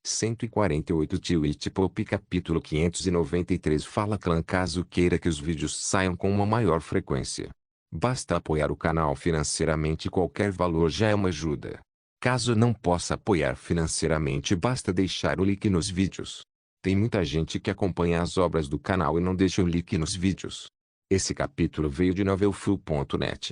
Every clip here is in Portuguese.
148 Twitch Pop Capítulo 593 Fala Clã. Caso queira que os vídeos saiam com uma maior frequência, basta apoiar o canal financeiramente. Qualquer valor já é uma ajuda. Caso não possa apoiar financeiramente, basta deixar o like nos vídeos. Tem muita gente que acompanha as obras do canal e não deixa o like nos vídeos. Esse capítulo veio de novelfull.net.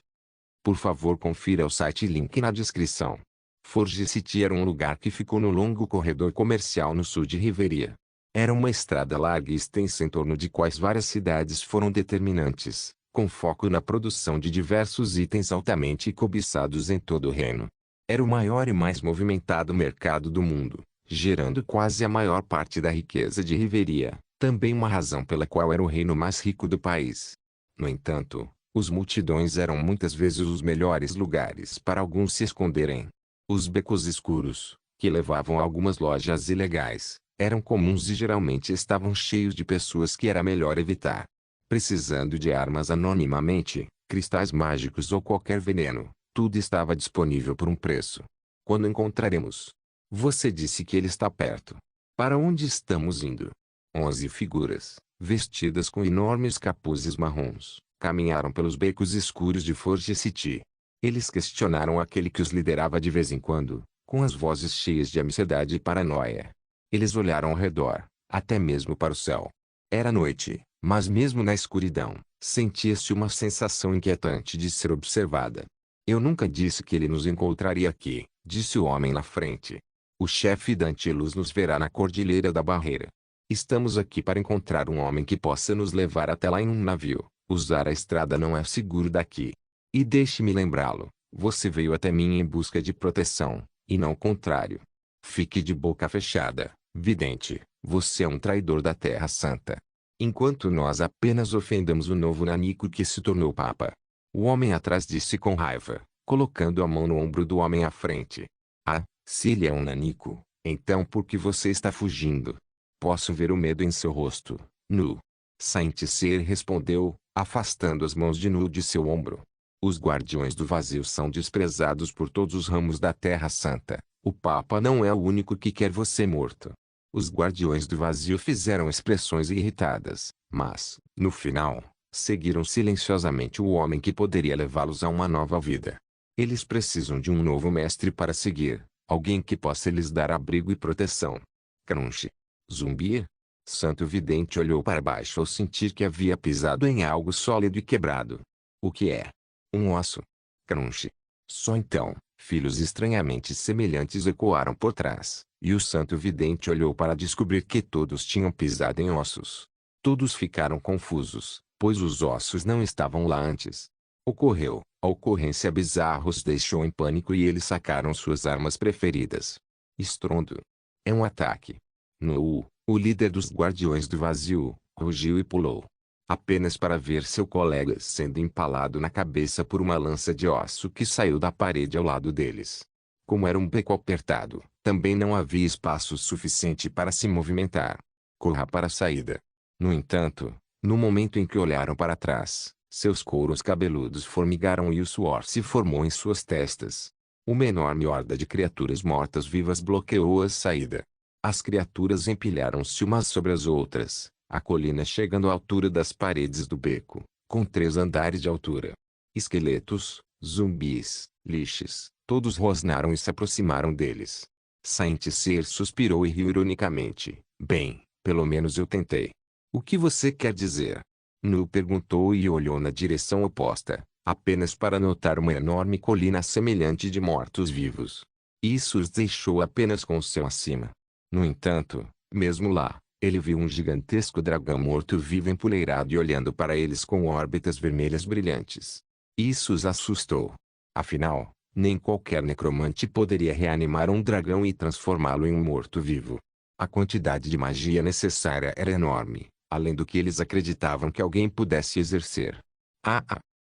Por favor, confira o site e link na descrição. Forge City era um lugar que ficou no longo corredor comercial no sul de Riveria. Era uma estrada larga e extensa em torno de quais várias cidades foram determinantes, com foco na produção de diversos itens altamente cobiçados em todo o reino. Era o maior e mais movimentado mercado do mundo, gerando quase a maior parte da riqueza de Riveria, também uma razão pela qual era o reino mais rico do país. No entanto, os multidões eram muitas vezes os melhores lugares para alguns se esconderem. Os becos escuros, que levavam a algumas lojas ilegais, eram comuns e geralmente estavam cheios de pessoas que era melhor evitar. Precisando de armas anonimamente, cristais mágicos ou qualquer veneno, tudo estava disponível por um preço. Quando encontraremos? Você disse que ele está perto. Para onde estamos indo? 11 figuras, vestidas com enormes capuzes marrons, caminharam pelos becos escuros de Forge City. Eles questionaram aquele que os liderava de vez em quando, com as vozes cheias de ansiedade e paranoia. Eles olharam ao redor, até mesmo para o céu. Era noite, mas mesmo na escuridão, sentia-se uma sensação inquietante de ser observada. Eu nunca disse que ele nos encontraria aqui, disse o homem na frente. O chefe da Antilus nos verá na Cordilheira da Barreira. Estamos aqui para encontrar um homem que possa nos levar até lá em um navio. Usar a estrada não é seguro daqui. E deixe-me lembrá-lo, você veio até mim em busca de proteção, e não o contrário. Fique de boca fechada, vidente, você é um traidor da Terra Santa. Enquanto nós apenas ofendemos o novo nanico que se tornou papa. O homem atrás disse com raiva, colocando a mão no ombro do homem à frente. Ah, se ele é um nanico, então por que você está fugindo? Posso ver o medo em seu rosto, Nu. Saint-Cyr respondeu, afastando as mãos de Nu de seu ombro. Os guardiões do vazio são desprezados por todos os ramos da Terra Santa. O Papa não é o único que quer você morto. Os guardiões do vazio fizeram expressões irritadas, mas, no final, seguiram silenciosamente o homem que poderia levá-los a uma nova vida. Eles precisam de um novo mestre para seguir, alguém que possa lhes dar abrigo e proteção. Crunch. Zumbi? Santo Vidente olhou para baixo ao sentir que havia pisado em algo sólido e quebrado. O que é? Um osso. Crunch. Só então, filhos estranhamente semelhantes ecoaram por trás, e o Santo Vidente olhou para descobrir que todos tinham pisado em ossos. Todos ficaram confusos, pois os ossos não estavam lá antes. A ocorrência bizarra os deixou em pânico e eles sacaram suas armas preferidas. Estrondo. É um ataque. Nu, o líder dos Guardiões do Vazio, rugiu e pulou. Apenas para ver seu colega sendo empalado na cabeça por uma lança de osso que saiu da parede ao lado deles. Como era um beco apertado, também não havia espaço suficiente para se movimentar. Corra para a saída. No entanto, no momento em que olharam para trás, seus couros cabeludos formigaram e o suor se formou em suas testas. Uma enorme horda de criaturas mortas-vivas bloqueou a saída. As criaturas empilharam-se umas sobre as outras, a colina chegando à altura das paredes do beco, com 3 andares de altura. Esqueletos, zumbis, lixes, todos rosnaram e se aproximaram deles. Saint-Cyr suspirou e riu ironicamente. Bem, pelo menos eu tentei. O que você quer dizer? Nu perguntou e olhou na direção oposta, apenas para notar uma enorme colina semelhante de mortos-vivos. Isso os deixou apenas com o céu acima. No entanto, mesmo lá, ele viu um gigantesco dragão morto-vivo empoleirado e olhando para eles com órbitas vermelhas brilhantes. Isso os assustou. Afinal, nem qualquer necromante poderia reanimar um dragão e transformá-lo em um morto-vivo. A quantidade de magia necessária era enorme, além do que eles acreditavam que alguém pudesse exercer.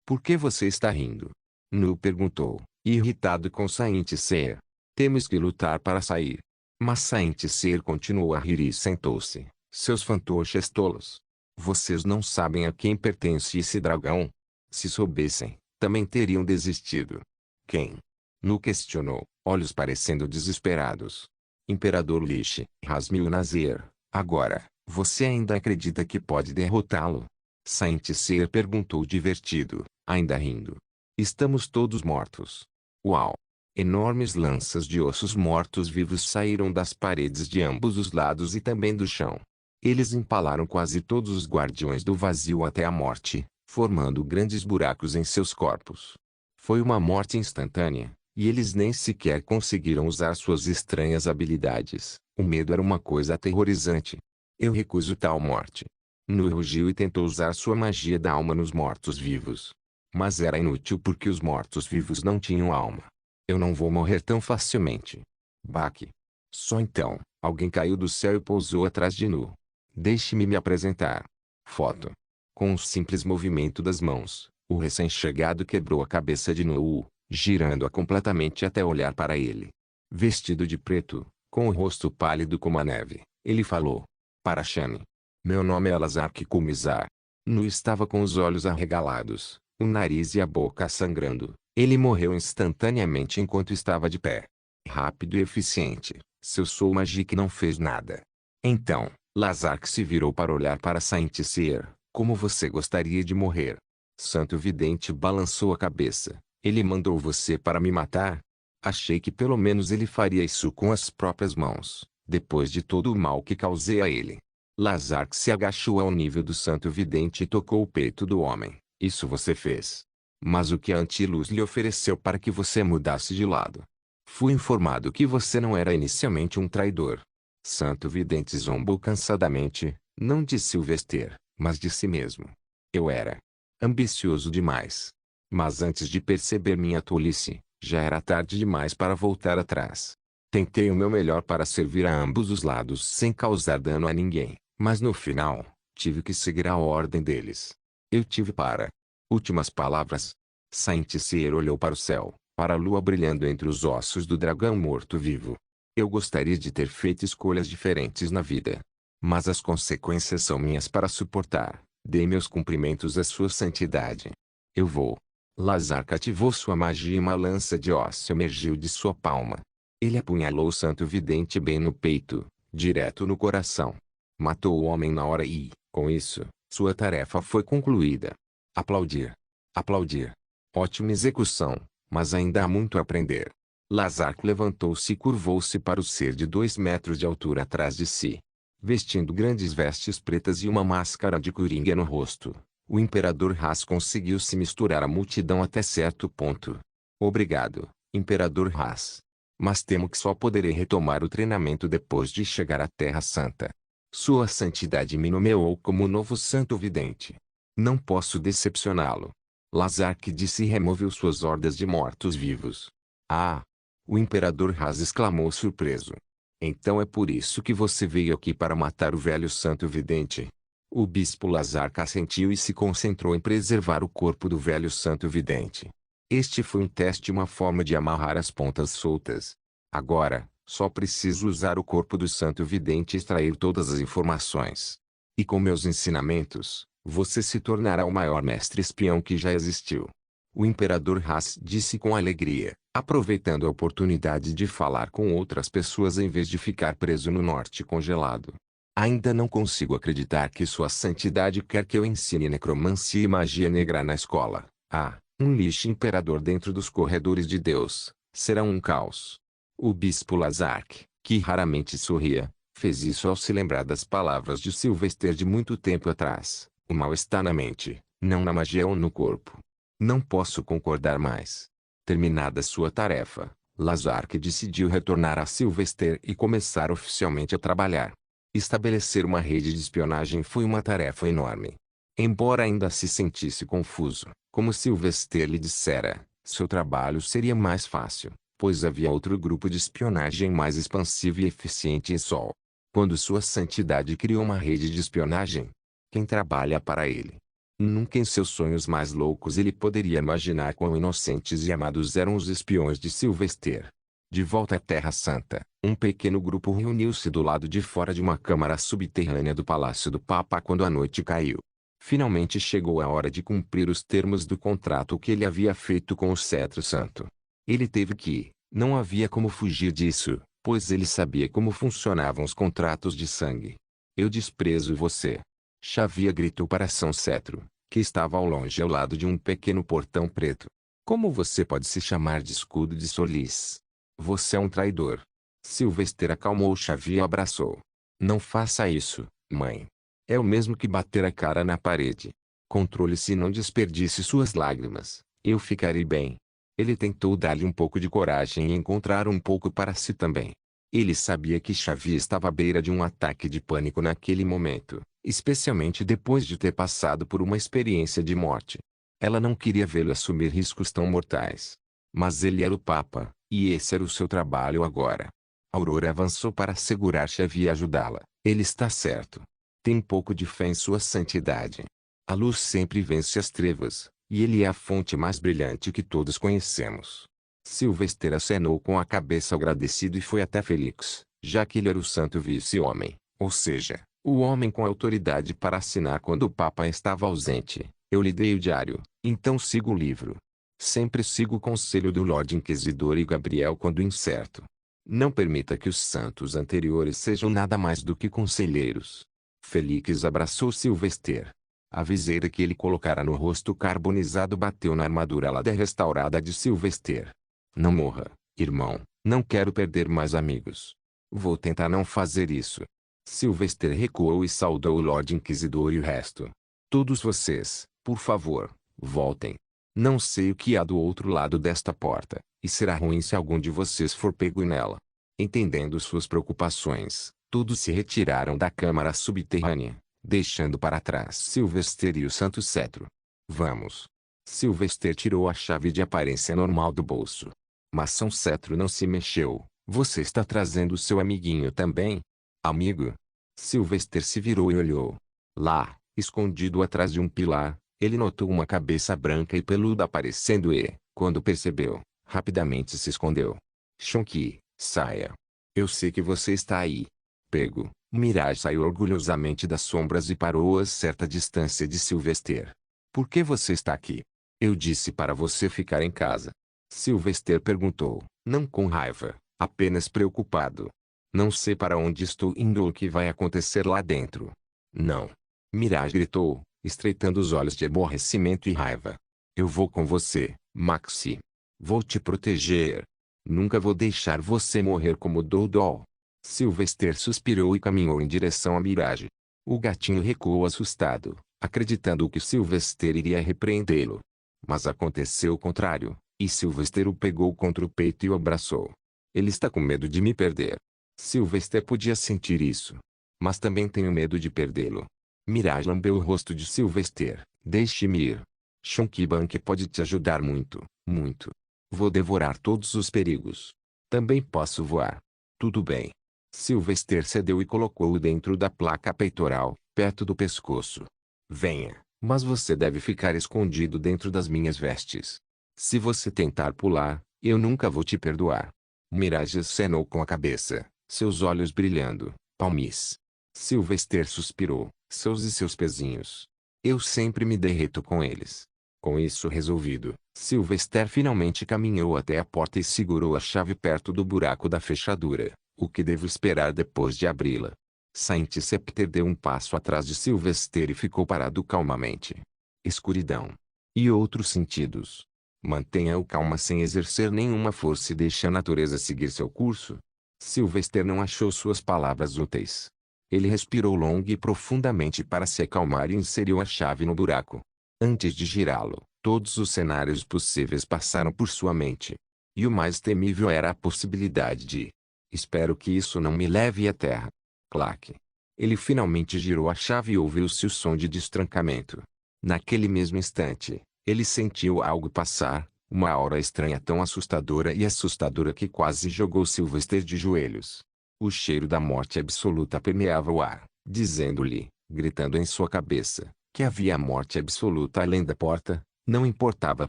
Por que você está rindo? Nu perguntou, irritado com Saint-Cyr. Temos que lutar para sair. Mas Saint-Cyr continuou a rir e sentou-se. Seus fantoches tolos. Vocês não sabem a quem pertence esse dragão? Se soubessem, também teriam desistido. Quem? Nu questionou, olhos parecendo desesperados. Imperador Lish Hasmil-Nazir, agora, você ainda acredita que pode derrotá-lo? Saint-Cyr perguntou divertido, ainda rindo. Estamos todos mortos. Uau! Enormes lanças de ossos mortos-vivos saíram das paredes de ambos os lados e também do chão. Eles empalaram quase todos os guardiões do vazio até a morte, formando grandes buracos em seus corpos. Foi uma morte instantânea, e eles nem sequer conseguiram usar suas estranhas habilidades. O medo era uma coisa aterrorizante. Eu recuso tal morte. Nu rugiu e tentou usar sua magia da alma nos mortos-vivos. Mas era inútil porque os mortos-vivos não tinham alma. Eu não vou morrer tão facilmente. Baque. Só então, alguém caiu do céu e pousou atrás de Nu. Deixe-me me apresentar. Foto. Com um simples movimento das mãos, o recém-chegado quebrou a cabeça de Nu, girando-a completamente até olhar para ele. Vestido de preto, com o rosto pálido como a neve, ele falou. Parashani. Meu nome é Lazark Kumizar. Nu estava com os olhos arregalados, o nariz e a boca sangrando. Ele morreu instantaneamente enquanto estava de pé. Rápido e eficiente, seu Soul Magic não fez nada. Então, Lazark se virou para olhar para Saint-Cyr. Como você gostaria de morrer? Santo Vidente balançou a cabeça. Ele mandou você para me matar? Achei que pelo menos ele faria isso com as próprias mãos, depois de todo o mal que causei a ele. Lazark se agachou ao nível do Santo Vidente e tocou o peito do homem. Isso você fez. Mas o que a Antilus lhe ofereceu para que você mudasse de lado? Fui informado que você não era inicialmente um traidor. Santo Vidente zombou cansadamente, não de Sylvester, mas de si mesmo. Eu era ambicioso demais. Mas antes de perceber minha tolice, já era tarde demais para voltar atrás. Tentei o meu melhor para servir a ambos os lados sem causar dano a ninguém, mas no final, tive que seguir a ordem deles. Eu tive para. Últimas palavras. Saint-Cyr olhou para o céu, para a lua brilhando entre os ossos do dragão morto-vivo. Eu gostaria de ter feito escolhas diferentes na vida. Mas as consequências são minhas para suportar. Dei meus cumprimentos à sua santidade. Eu vou. Lazark ativou sua magia e uma lança de ósseo emergiu de sua palma. Ele apunhalou o Santo Vidente bem no peito, direto no coração. Matou o homem na hora e, com isso, sua tarefa foi concluída. Aplaudir. Aplaudir. Ótima execução, mas ainda há muito a aprender. Lazark levantou-se e curvou-se para o ser de 2 metros de altura atrás de si. Vestindo grandes vestes pretas e uma máscara de coringa no rosto, o Imperador Haas conseguiu se misturar à multidão até certo ponto. Obrigado, Imperador Haas. Mas temo que só poderei retomar o treinamento depois de chegar à Terra Santa. Sua Santidade me nomeou como novo Santo Vidente. Não posso decepcioná-lo. Lazark disse e removeu suas hordas de mortos-vivos. Ah! O Imperador Haas exclamou surpreso. Então é por isso que você veio aqui para matar o velho Santo Vidente? O Bispo Lazark assentiu e se concentrou em preservar o corpo do velho Santo Vidente. Este foi um teste e uma forma de amarrar as pontas soltas. Agora, só preciso usar o corpo do Santo Vidente e extrair todas as informações. E com meus ensinamentos, você se tornará o maior mestre espião que já existiu. O Imperador Haas disse com alegria, aproveitando a oportunidade de falar com outras pessoas em vez de ficar preso no norte congelado. Ainda não consigo acreditar que Sua Santidade quer que eu ensine necromancia e magia negra na escola. Ah, um lixo imperador dentro dos corredores de Deus. Será um caos. O Bispo Lazark, que raramente sorria, fez isso ao se lembrar das palavras de Sylvester de muito tempo atrás. O mal está na mente, não na magia ou no corpo. Não posso concordar mais. Terminada sua tarefa, Lazark decidiu retornar a Sylvester e começar oficialmente a trabalhar. Estabelecer uma rede de espionagem foi uma tarefa enorme. Embora ainda se sentisse confuso, como Sylvester lhe dissera, seu trabalho seria mais fácil, pois havia outro grupo de espionagem mais expansivo e eficiente em Sol. Quando Sua Santidade criou uma rede de espionagem, quem trabalha para ele? Nunca em seus sonhos mais loucos ele poderia imaginar quão inocentes e amados eram os espiões de Sylvester. De volta à Terra Santa, um pequeno grupo reuniu-se do lado de fora de uma câmara subterrânea do Palácio do Papa quando a noite caiu. Finalmente chegou a hora de cumprir os termos do contrato que ele havia feito com o Cetro Santo. Ele teve que, não havia como fugir disso, pois ele sabia como funcionavam os contratos de sangue. Eu desprezo você. Xavier gritou para São Cetro, que estava ao longe ao lado de um pequeno portão preto. Como você pode se chamar de escudo de Solis? Você é um traidor. Sylvester acalmou Xavier e abraçou. Não faça isso, mãe. É o mesmo que bater a cara na parede. Controle-se e não desperdice suas lágrimas. Eu ficarei bem. Ele tentou dar-lhe um pouco de coragem e encontrar um pouco para si também. Ele sabia que Xavier estava à beira de um ataque de pânico naquele momento, especialmente depois de ter passado por uma experiência de morte. Ela não queria vê-lo assumir riscos tão mortais. Mas ele era o Papa, e esse era o seu trabalho agora. Aurora avançou para segurar Xavier e ajudá-la. Ele está certo. Tem um pouco de fé em sua santidade. A luz sempre vence as trevas, e ele é a fonte mais brilhante que todos conhecemos. Sylvester acenou com a cabeça agradecido e foi até Félix, já que ele era o santo vice-homem, ou seja, o homem com autoridade para assinar quando o Papa estava ausente. Eu lhe dei o diário, então siga o livro. Sempre siga o conselho do Lorde Inquisidor e Gabriel quando incerto. Não permita que os santos anteriores sejam nada mais do que conselheiros. Félix abraçou Sylvester. A viseira que ele colocara no rosto carbonizado bateu na armadura alada restaurada de Sylvester. Não morra, irmão. Não quero perder mais amigos. Vou tentar não fazer isso. Sylvester recuou e saudou o Lorde Inquisidor e o resto. Todos vocês, por favor, voltem. Não sei o que há do outro lado desta porta, e será ruim se algum de vocês for pego nela. Entendendo suas preocupações, todos se retiraram da câmara subterrânea, deixando para trás Sylvester e o Santo Cetro. Vamos. Sylvester tirou a chave de aparência normal do bolso. Mas São Cetro não se mexeu. Você está trazendo seu amiguinho também? Amigo? Sylvester se virou e olhou. Lá, escondido atrás de um pilar, ele notou uma cabeça branca e peluda aparecendo e, quando percebeu, rapidamente se escondeu. Shonky, saia. Eu sei que você está aí. Pego. Mirage saiu orgulhosamente das sombras e parou a certa distância de Sylvester. Por que você está aqui? Eu disse para você ficar em casa. Sylvester perguntou, não com raiva, apenas preocupado. Não sei para onde estou indo ou o que vai acontecer lá dentro. Não. Mirage gritou, estreitando os olhos de aborrecimento e raiva. Eu vou com você, Maxi. Vou te proteger. Nunca vou deixar você morrer como Dodo. Sylvester suspirou e caminhou em direção a Mirage. O gatinho recuou assustado, acreditando que Sylvester iria repreendê-lo. Mas aconteceu o contrário, e Sylvester o pegou contra o peito e o abraçou. Ele está com medo de me perder. Sylvester podia sentir isso. Mas também tenho medo de perdê-lo. Mirage lambeu o rosto de Sylvester. Deixe-me ir. Shonky Bank pode te ajudar muito, muito. Vou devorar todos os perigos. Também posso voar. Tudo bem. Sylvester cedeu e colocou-o dentro da placa peitoral, perto do pescoço. Venha, mas você deve ficar escondido dentro das minhas vestes. Se você tentar pular, eu nunca vou te perdoar. Mirage acenou com a cabeça, seus olhos brilhando. Palmis. Sylvester suspirou, seus pezinhos. Eu sempre me derreto com eles. Com isso resolvido, Sylvester finalmente caminhou até a porta e segurou a chave perto do buraco da fechadura. O que devo esperar depois de abri-la? Saint Scepter deu um passo atrás de Sylvester e ficou parado calmamente. Escuridão. E outros sentidos. Mantenha-o calma sem exercer nenhuma força e deixe a natureza seguir seu curso. Sylvester não achou suas palavras úteis. Ele respirou longo e profundamente para se acalmar e inseriu a chave no buraco. Antes de girá-lo, todos os cenários possíveis passaram por sua mente. E o mais temível era a possibilidade de... Espero que isso não me leve à terra. Clac. Ele finalmente girou a chave e ouviu-se o som de destrancamento. Naquele mesmo instante, ele sentiu algo passar, uma aura estranha tão assustadora que quase jogou Sylvester de joelhos. O cheiro da morte absoluta permeava o ar, dizendo-lhe, gritando em sua cabeça, que havia morte absoluta além da porta, não importava a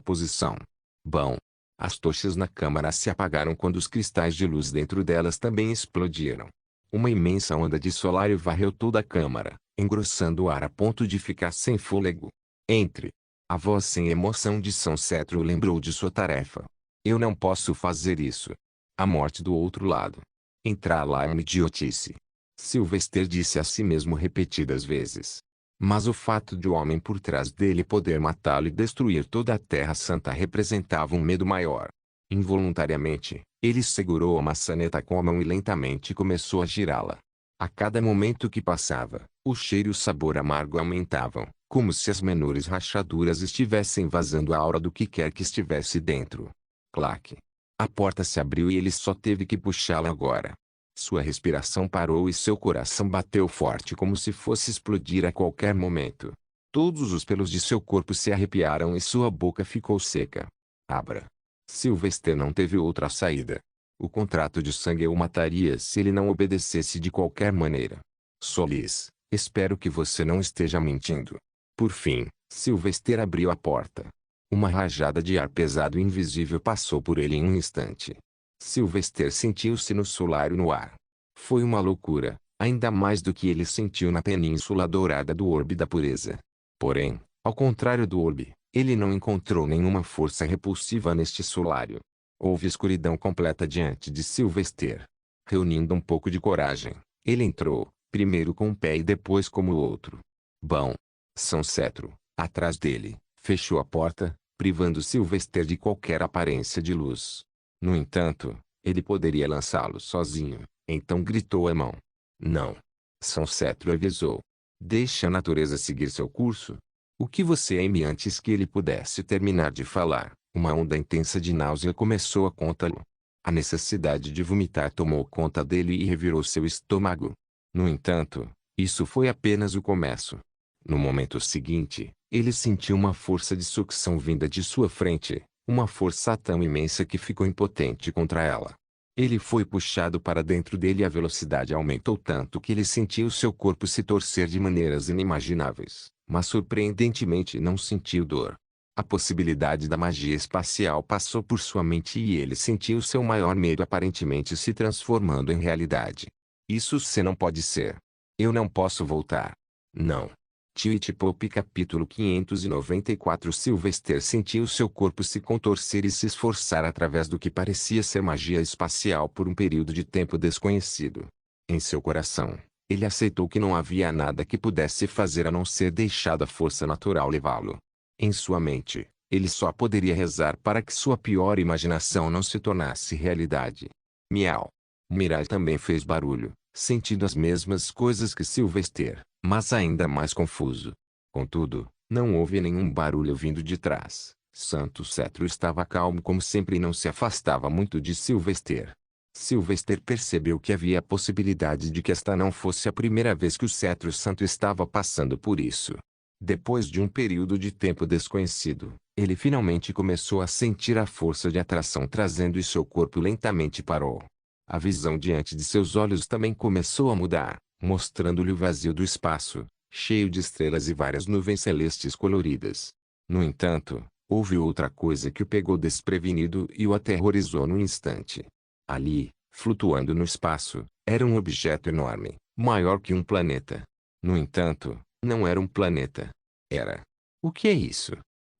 posição. Bom. As tochas na câmara se apagaram quando os cristais de luz dentro delas também explodiram. Uma imensa onda de solário varreu toda a câmara, engrossando o ar a ponto de ficar sem fôlego. Entre. A voz sem emoção de São Cetro lembrou de sua tarefa. Eu não posso fazer isso. A morte do outro lado. Entrar lá é uma idiotice. Sylvester disse a si mesmo repetidas vezes. Mas o fato de o homem por trás dele poder matá-lo e destruir toda a Terra Santa representava um medo maior. Involuntariamente, ele segurou a maçaneta com a mão e lentamente começou a girá-la. A cada momento que passava, o cheiro e o sabor amargo aumentavam, como se as menores rachaduras estivessem vazando a aura do que quer que estivesse dentro. Clac! A porta se abriu e ele só teve que puxá-la agora. Sua respiração parou e seu coração bateu forte como se fosse explodir a qualquer momento. Todos os pelos de seu corpo se arrepiaram e sua boca ficou seca. Abra! Sylvester não teve outra saída. O contrato de sangue o mataria se ele não obedecesse de qualquer maneira. Solis, espero que você não esteja mentindo. Por fim, Sylvester abriu a porta. Uma rajada de ar pesado e invisível passou por ele em um instante. Sylvester sentiu-se no solário no ar. Foi uma loucura, ainda mais do que ele sentiu na península dourada do orbe da pureza. Porém, ao contrário do orbe, ele não encontrou nenhuma força repulsiva neste solário. Houve escuridão completa diante de Sylvester. Reunindo um pouco de coragem, ele entrou, primeiro com um pé e depois como o outro. Bom. São Cetro, atrás dele, fechou a porta, privando Sylvester de qualquer aparência de luz. No entanto, ele poderia lançá-lo sozinho, então gritou a mão. Não. São Cetro avisou. Deixe a natureza seguir seu curso. O que você é? Antes que ele pudesse terminar de falar, uma onda intensa de náusea começou a contá-lo. A necessidade de vomitar tomou conta dele e revirou seu estômago. No entanto, isso foi apenas o começo. No momento seguinte, ele sentiu uma força de sucção vinda de sua frente, uma força tão imensa que ficou impotente contra ela. Ele foi puxado para dentro dele e a velocidade aumentou tanto que ele sentiu seu corpo se torcer de maneiras inimagináveis, mas surpreendentemente não sentiu dor. A possibilidade da magia espacial passou por sua mente e ele sentiu seu maior medo aparentemente se transformando em realidade. Isso se não pode ser. Eu não posso voltar. Não. Twitch Pop capítulo 594 Sylvester sentiu seu corpo se contorcer e se esforçar através do que parecia ser magia espacial por um período de tempo desconhecido. Em seu coração, ele aceitou que não havia nada que pudesse fazer a não ser deixar a força natural levá-lo. Em sua mente, ele só poderia rezar para que sua pior imaginação não se tornasse realidade. Miau. Mirai também fez barulho, sentindo as mesmas coisas que Sylvester, mas ainda mais confuso. Contudo, não houve nenhum barulho vindo de trás. Santo Cetro estava calmo como sempre e não se afastava muito de Sylvester. Sylvester percebeu que havia a possibilidade de que esta não fosse a primeira vez que o Cetro Santo estava passando por isso. Depois de um período de tempo desconhecido, ele finalmente começou a sentir a força de atração trazendo e seu corpo lentamente parou. A visão diante de seus olhos também começou a mudar, mostrando-lhe o vazio do espaço, cheio de estrelas e várias nuvens celestes coloridas. No entanto, houve outra coisa que o pegou desprevenido e o aterrorizou no instante. Ali, flutuando no espaço, era um objeto enorme, maior que um planeta. No entanto, não era um planeta. Era. O que é isso?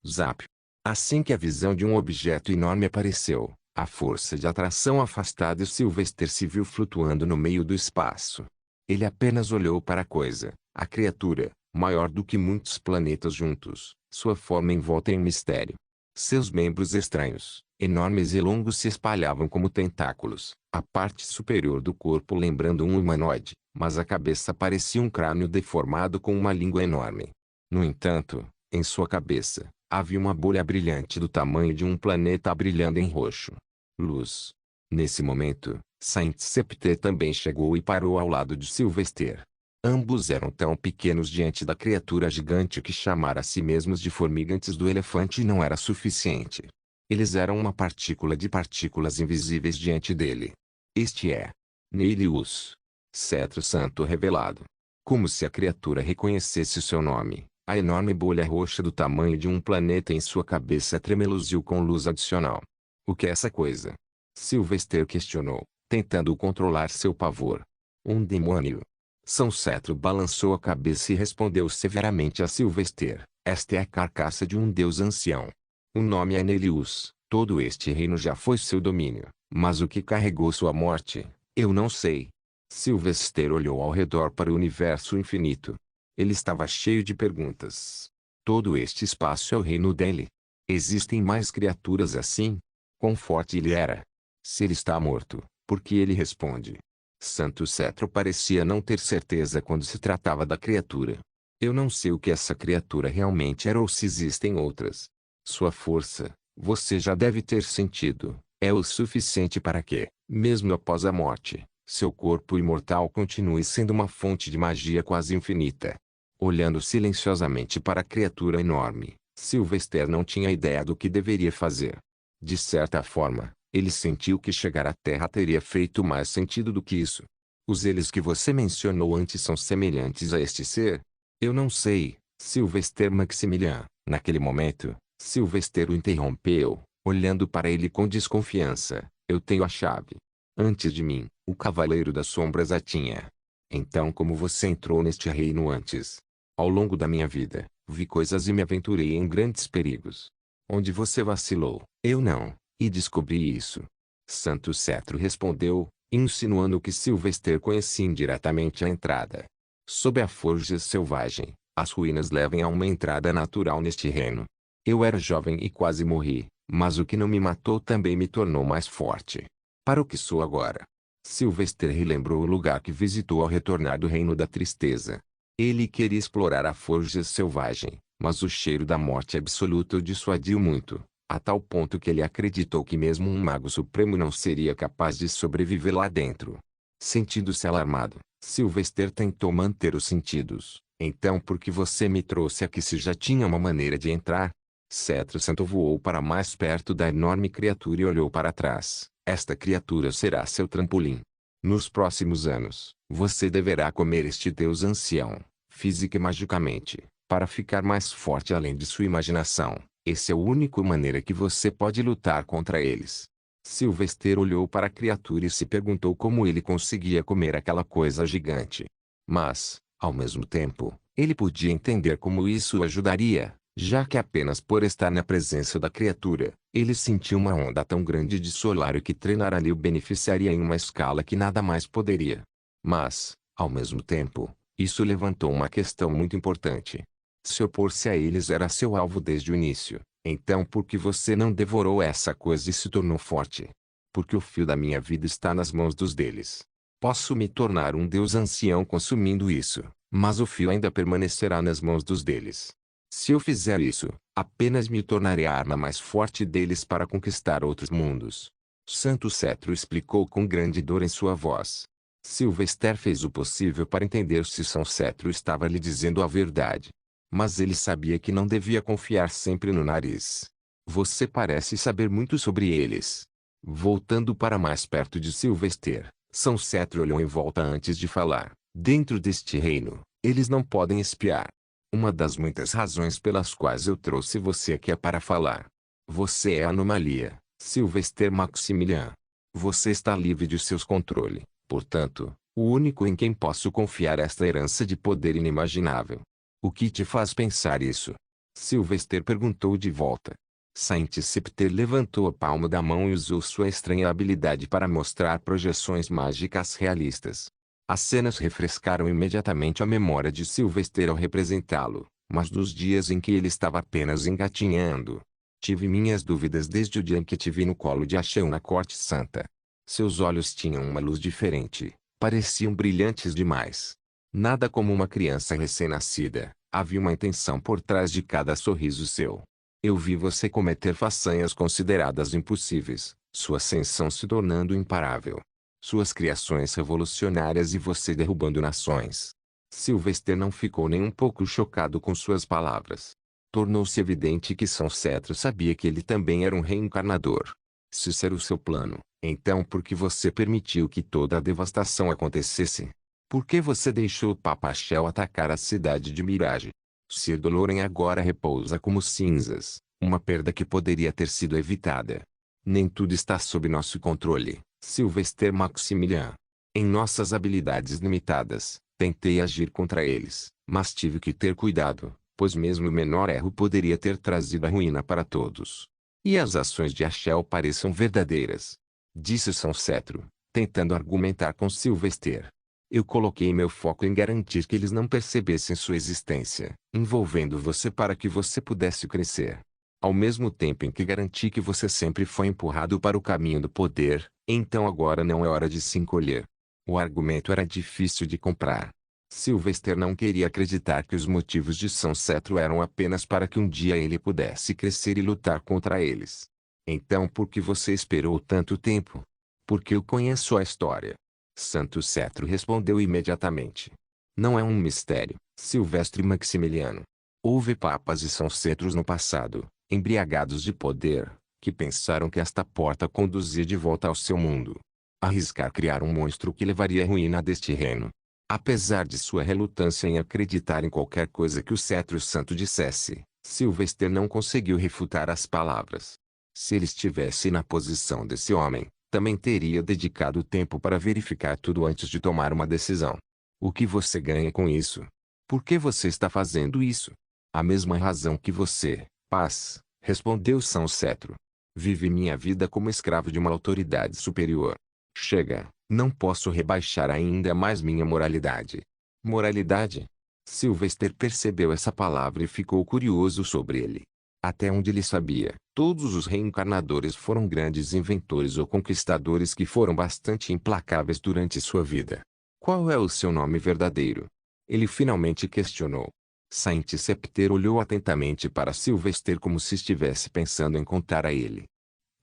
Zap. Assim que a visão de um objeto enorme apareceu, a força de atração afastada e Sylvester se viu flutuando no meio do espaço. Ele apenas olhou para a coisa, a criatura, maior do que muitos planetas juntos, sua forma envolta em mistério. Seus membros estranhos, enormes e longos se espalhavam como tentáculos, a parte superior do corpo lembrando um humanoide, mas a cabeça parecia um crânio deformado com uma língua enorme. No entanto, em sua cabeça, havia uma bolha brilhante do tamanho de um planeta brilhando em roxo. Luz. Nesse momento, Saint Septer também chegou e parou ao lado de Sylvester. Ambos eram tão pequenos diante da criatura gigante que chamar a si mesmos de formigantes do elefante não era suficiente. Eles eram uma partícula de partículas invisíveis diante dele. Este é Neilius, Cetro Santo revelado. Como se a criatura reconhecesse seu nome, a enorme bolha roxa do tamanho de um planeta em sua cabeça tremeluziu com luz adicional. O que é essa coisa? Sylvester questionou, tentando controlar seu pavor. Um demônio. São Cetro balançou a cabeça e respondeu severamente a Sylvester, esta é a carcaça de um deus ancião. O nome é Nelius, todo este reino já foi seu domínio, mas o que carregou sua morte, Eu não sei. Sylvester olhou ao redor para o universo infinito. Ele estava cheio de perguntas. Todo este espaço é o reino dele. Existem mais criaturas assim? Quão forte ele era? Se ele está morto, por que ele responde? Santo Cetro parecia não ter certeza quando se tratava da criatura. Eu não sei o que essa criatura realmente era ou se existem outras. Sua força, você já deve ter sentido, é o suficiente para que, mesmo após a morte, seu corpo imortal continue sendo uma fonte de magia quase infinita. Olhando silenciosamente para a criatura enorme, Sylvester não tinha ideia do que deveria fazer. De certa forma, ele sentiu que chegar à Terra teria feito mais sentido do que isso. Os eles que você mencionou antes são semelhantes a este ser? Eu não sei, Sylvester Maximilian. Naquele momento, Sylvester o interrompeu, olhando para ele com desconfiança. Eu tenho a chave. Antes de mim, o Cavaleiro das Sombras a tinha. Então como você entrou neste reino antes? Ao longo da minha vida, vi coisas e me aventurei em grandes perigos. Onde você vacilou, eu não, e descobri isso. Santo Cetro respondeu, insinuando que Sylvester conhecia indiretamente a entrada. Sob a forja selvagem, as ruínas levam a uma entrada natural neste reino. Eu era jovem e quase morri, mas o que não me matou também me tornou mais forte. Para o que sou agora? Sylvester relembrou o lugar que visitou ao retornar do Reino da Tristeza. Ele queria explorar a forja selvagem, mas o cheiro da morte absoluta o dissuadiu muito, a tal ponto que ele acreditou que mesmo um mago supremo não seria capaz de sobreviver lá dentro. Sentindo-se alarmado, Sylvester tentou manter os sentidos. Então por que você me trouxe aqui se já tinha uma maneira de entrar? Cetro Santo voou para mais perto da enorme criatura e olhou para trás. Esta criatura será seu trampolim. Nos próximos anos, você deverá comer este deus ancião, física e magicamente, para ficar mais forte além de sua imaginação. Essa é a única maneira que você pode lutar contra eles. Sylvester olhou para a criatura e se perguntou como ele conseguia comer aquela coisa gigante. Mas, ao mesmo tempo, ele podia entender como isso o ajudaria, já que apenas por estar na presença da criatura, ele sentiu uma onda tão grande de solário que treinar ali o beneficiaria em uma escala que nada mais poderia. Mas, ao mesmo tempo, isso levantou uma questão muito importante. Se opor-se a eles era seu alvo desde o início, então por que você não devorou essa coisa e se tornou forte? Porque o fio da minha vida está nas mãos dos deles. Posso me tornar um deus ancião consumindo isso, mas o fio ainda permanecerá nas mãos dos deles. Se eu fizer isso, apenas me tornarei a arma mais forte deles para conquistar outros mundos. Santo Cetro explicou com grande dor em sua voz. Sylvester fez o possível para entender se São Cetro estava lhe dizendo a verdade. Mas ele sabia que não devia confiar sempre no nariz. Você parece saber muito sobre eles. Voltando para mais perto de Sylvester, São Cetro olhou em volta antes de falar. Dentro deste reino, eles não podem espiar. Uma das muitas razões pelas quais eu trouxe você aqui é para falar. Você é a anomalia, Sylvester Maximilian. Você está livre de seus controles, portanto, o único em quem posso confiar esta herança de poder inimaginável. O que te faz pensar isso? Sylvester perguntou de volta. Saint Scepter levantou a palma da mão e usou sua estranha habilidade para mostrar projeções mágicas realistas. As cenas refrescaram imediatamente a memória de Sylvester ao representá-lo, mas nos dias em que ele estava apenas engatinhando. Tive minhas dúvidas desde o dia em que te vi no colo de Axel na Corte Santa. Seus olhos tinham uma luz diferente, pareciam brilhantes demais. Nada como uma criança recém-nascida, havia uma intenção por trás de cada sorriso seu. Eu vi você cometer façanhas consideradas impossíveis, sua ascensão se tornando imparável. Suas criações revolucionárias e você derrubando nações. Sylvester não ficou nem um pouco chocado com suas palavras. Tornou-se evidente que São Cetro sabia que ele também era um reencarnador. Se isso era o seu plano, então por que você permitiu que toda a devastação acontecesse? Por que você deixou o Papa Shell atacar a cidade de Mirage? Sir Doloren agora repousa como cinzas, uma perda que poderia ter sido evitada. Nem tudo está sob nosso controle, Sylvester Maximilian. Em nossas habilidades limitadas, tentei agir contra eles, mas tive que ter cuidado, pois mesmo o menor erro poderia ter trazido a ruína para todos. E as ações de Axel pareçam verdadeiras. Disse São Cetro. tentando argumentar com Sylvester. Eu coloquei meu foco em garantir que eles não percebessem sua existência, envolvendo você para que você pudesse crescer. Ao mesmo tempo em que garanti que você sempre foi empurrado para o caminho do poder, então agora não é hora de se encolher. O argumento era difícil de comprar. Sylvester não queria acreditar que os motivos de São Cetro eram apenas para que um dia ele pudesse crescer e lutar contra eles. Então por que você esperou tanto tempo? Porque eu conheço a história. Santo Cetro respondeu imediatamente. Não é um mistério, Silvestre Maximiliano. Houve papas e São Cetros no passado, embriagados de poder, que pensaram que esta porta conduzia de volta ao seu mundo. Arriscar criar um monstro que levaria à ruína deste reino. Apesar de sua relutância em acreditar em qualquer coisa que o Cetro Santo dissesse, Sylvester não conseguiu refutar as palavras. Se ele estivesse na posição desse homem, também teria dedicado tempo para verificar tudo antes de tomar uma decisão. O que você ganha com isso? Por que você está fazendo isso? A mesma razão que você, paz, respondeu São Cetro. Vive minha vida como escravo de uma autoridade superior. Chega, não posso rebaixar ainda mais minha moralidade. Moralidade? Sylvester percebeu essa palavra e ficou curioso sobre ele. Até onde ele sabia, todos os reencarnadores foram grandes inventores ou conquistadores que foram bastante implacáveis durante sua vida. Qual é o seu nome verdadeiro? Ele finalmente questionou. Saint Septer olhou atentamente para Sylvester como se estivesse pensando em contar a ele.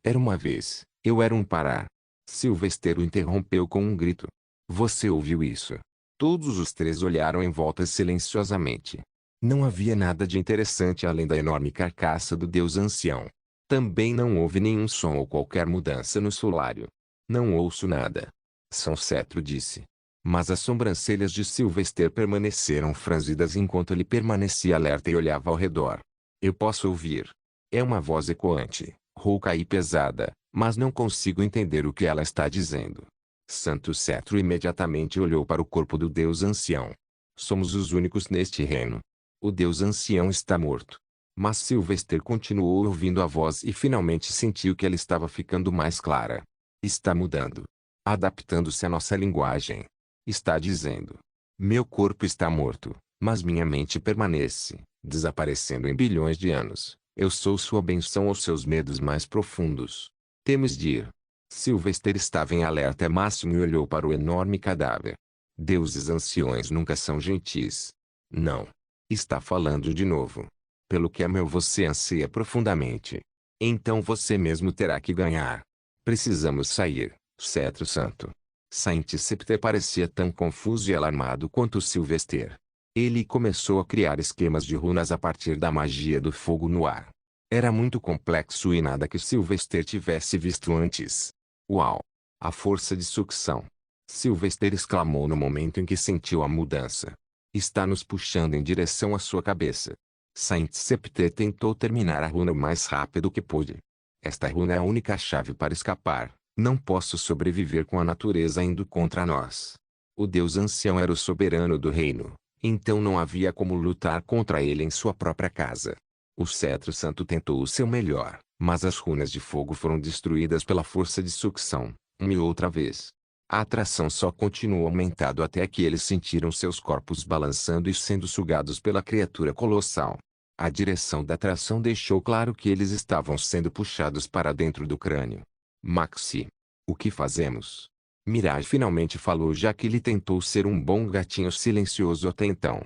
Era uma vez, eu era um pará. Sylvester o interrompeu com um grito. Você ouviu isso? Todos os três olharam em volta silenciosamente. Não havia nada de interessante além da enorme carcaça do deus ancião. Também não houve nenhum som ou qualquer mudança no solário. Não ouço nada. São Cetro disse. Mas as sobrancelhas de Sylvester permaneceram franzidas enquanto ele permanecia alerta e olhava ao redor. Eu posso ouvir. É uma voz ecoante, rouca e pesada, mas não consigo entender o que ela está dizendo. Santo Cetro imediatamente olhou para o corpo do deus ancião. Somos os únicos neste reino. O deus ancião está morto. Mas Sylvester continuou ouvindo a voz e finalmente sentiu que ela estava ficando mais clara. Está mudando. Adaptando-se à nossa linguagem. Está dizendo. Meu corpo está morto, mas minha mente permanece, desaparecendo em bilhões de anos. Eu sou sua benção aos seus medos mais profundos. Temos de ir. Sylvester estava em alerta máximo e olhou para o enorme cadáver. Deuses anciões nunca são gentis. Não. Está falando de novo. Pelo que é meu você anseia profundamente. Então você mesmo terá que ganhar. Precisamos sair, Cetro Santo. Saint Septer parecia tão confuso e alarmado quanto Sylvester. Ele começou a criar esquemas de runas a partir da magia do fogo no ar. Era muito complexo e nada que Sylvester tivesse visto antes. Uau! A força de sucção! Sylvester exclamou no momento em que sentiu a mudança. Está nos puxando em direção à sua cabeça. Saint Septer tentou terminar a runa o mais rápido que pôde. Esta runa é a única chave para escapar. Não posso sobreviver com a natureza indo contra nós. O Deus ancião era o soberano do reino, então não havia como lutar contra ele em sua própria casa. O Cetro Santo tentou o seu melhor, mas as runas de fogo foram destruídas pela força de sucção, uma e outra vez. A atração só continuou aumentando até que eles sentiram seus corpos balançando e sendo sugados pela criatura colossal. A direção da atração deixou claro que eles estavam sendo puxados para dentro do crânio. Maxi. O que fazemos? Mirage finalmente falou já que ele tentou ser um bom gatinho silencioso até então.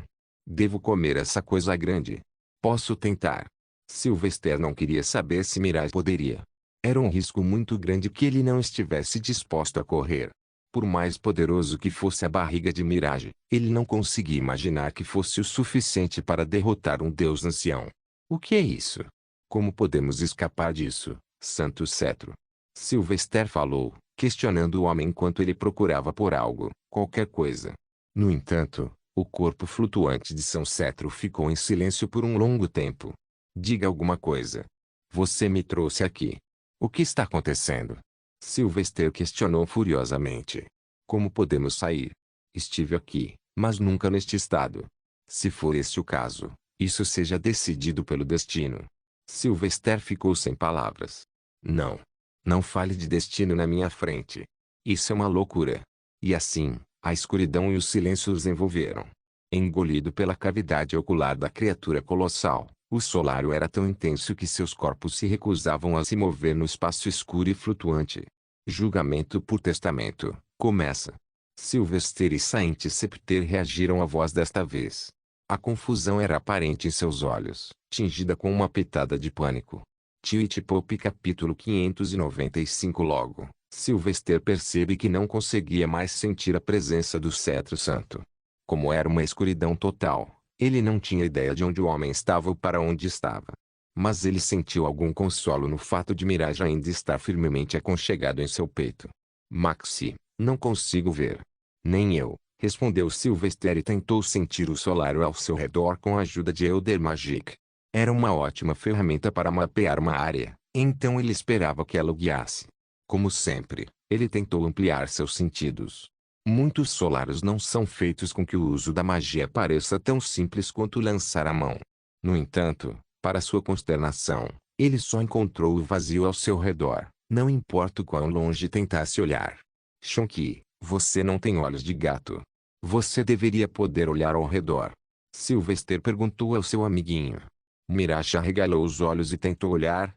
Devo comer essa coisa grande. Posso tentar. Sylvester não queria saber se Mirage poderia. Era um risco muito grande que ele não estivesse disposto a correr. Por mais poderoso que fosse a barriga de Mirage, ele não conseguia imaginar que fosse o suficiente para derrotar um deus ancião. O que é isso? Como podemos escapar disso, Santo Cetro? Sylvester falou, questionando o homem enquanto ele procurava por algo, qualquer coisa. No entanto, o corpo flutuante de São Cetro ficou em silêncio por um longo tempo. Diga alguma coisa. Você me trouxe aqui. O que está acontecendo? Sylvester questionou furiosamente. Como podemos sair? Estive aqui, mas nunca neste estado. Se for este o caso, isso seja decidido pelo destino. Sylvester ficou sem palavras. Não. Não fale de destino na minha frente. Isso é uma loucura. E assim, a escuridão e o silêncio os envolveram. Engolido pela cavidade ocular da criatura colossal, o solário era tão intenso que seus corpos se recusavam a se mover no espaço escuro e flutuante. Julgamento por testamento, começa. Sylvester e Saint Septer reagiram à voz desta vez. A confusão era aparente em seus olhos, tingida com uma pitada de pânico. Twitch Pop capítulo 595 Logo, Sylvester percebe que não conseguia mais sentir a presença do cetro santo. Como era uma escuridão total, ele não tinha ideia de onde o homem estava ou para onde estava. Mas ele sentiu algum consolo no fato de Mirage ainda estar firmemente aconchegado em seu peito. Maxi, não consigo ver. Nem eu, respondeu Sylvester e tentou sentir o solário ao seu redor com a ajuda de Elder Magic. Era uma ótima ferramenta para mapear uma área, então ele esperava que ela o guiasse. Como sempre, ele tentou ampliar seus sentidos. Muitos solários não são feitos com que o uso da magia pareça tão simples quanto lançar a mão. No entanto, para sua consternação, ele só encontrou o vazio ao seu redor, não importa o quão longe tentasse olhar. Shonky, você não tem olhos de gato. Você deveria poder olhar ao redor. Sylvester perguntou ao seu amiguinho. Mirage arregalou os olhos e tentou olhar.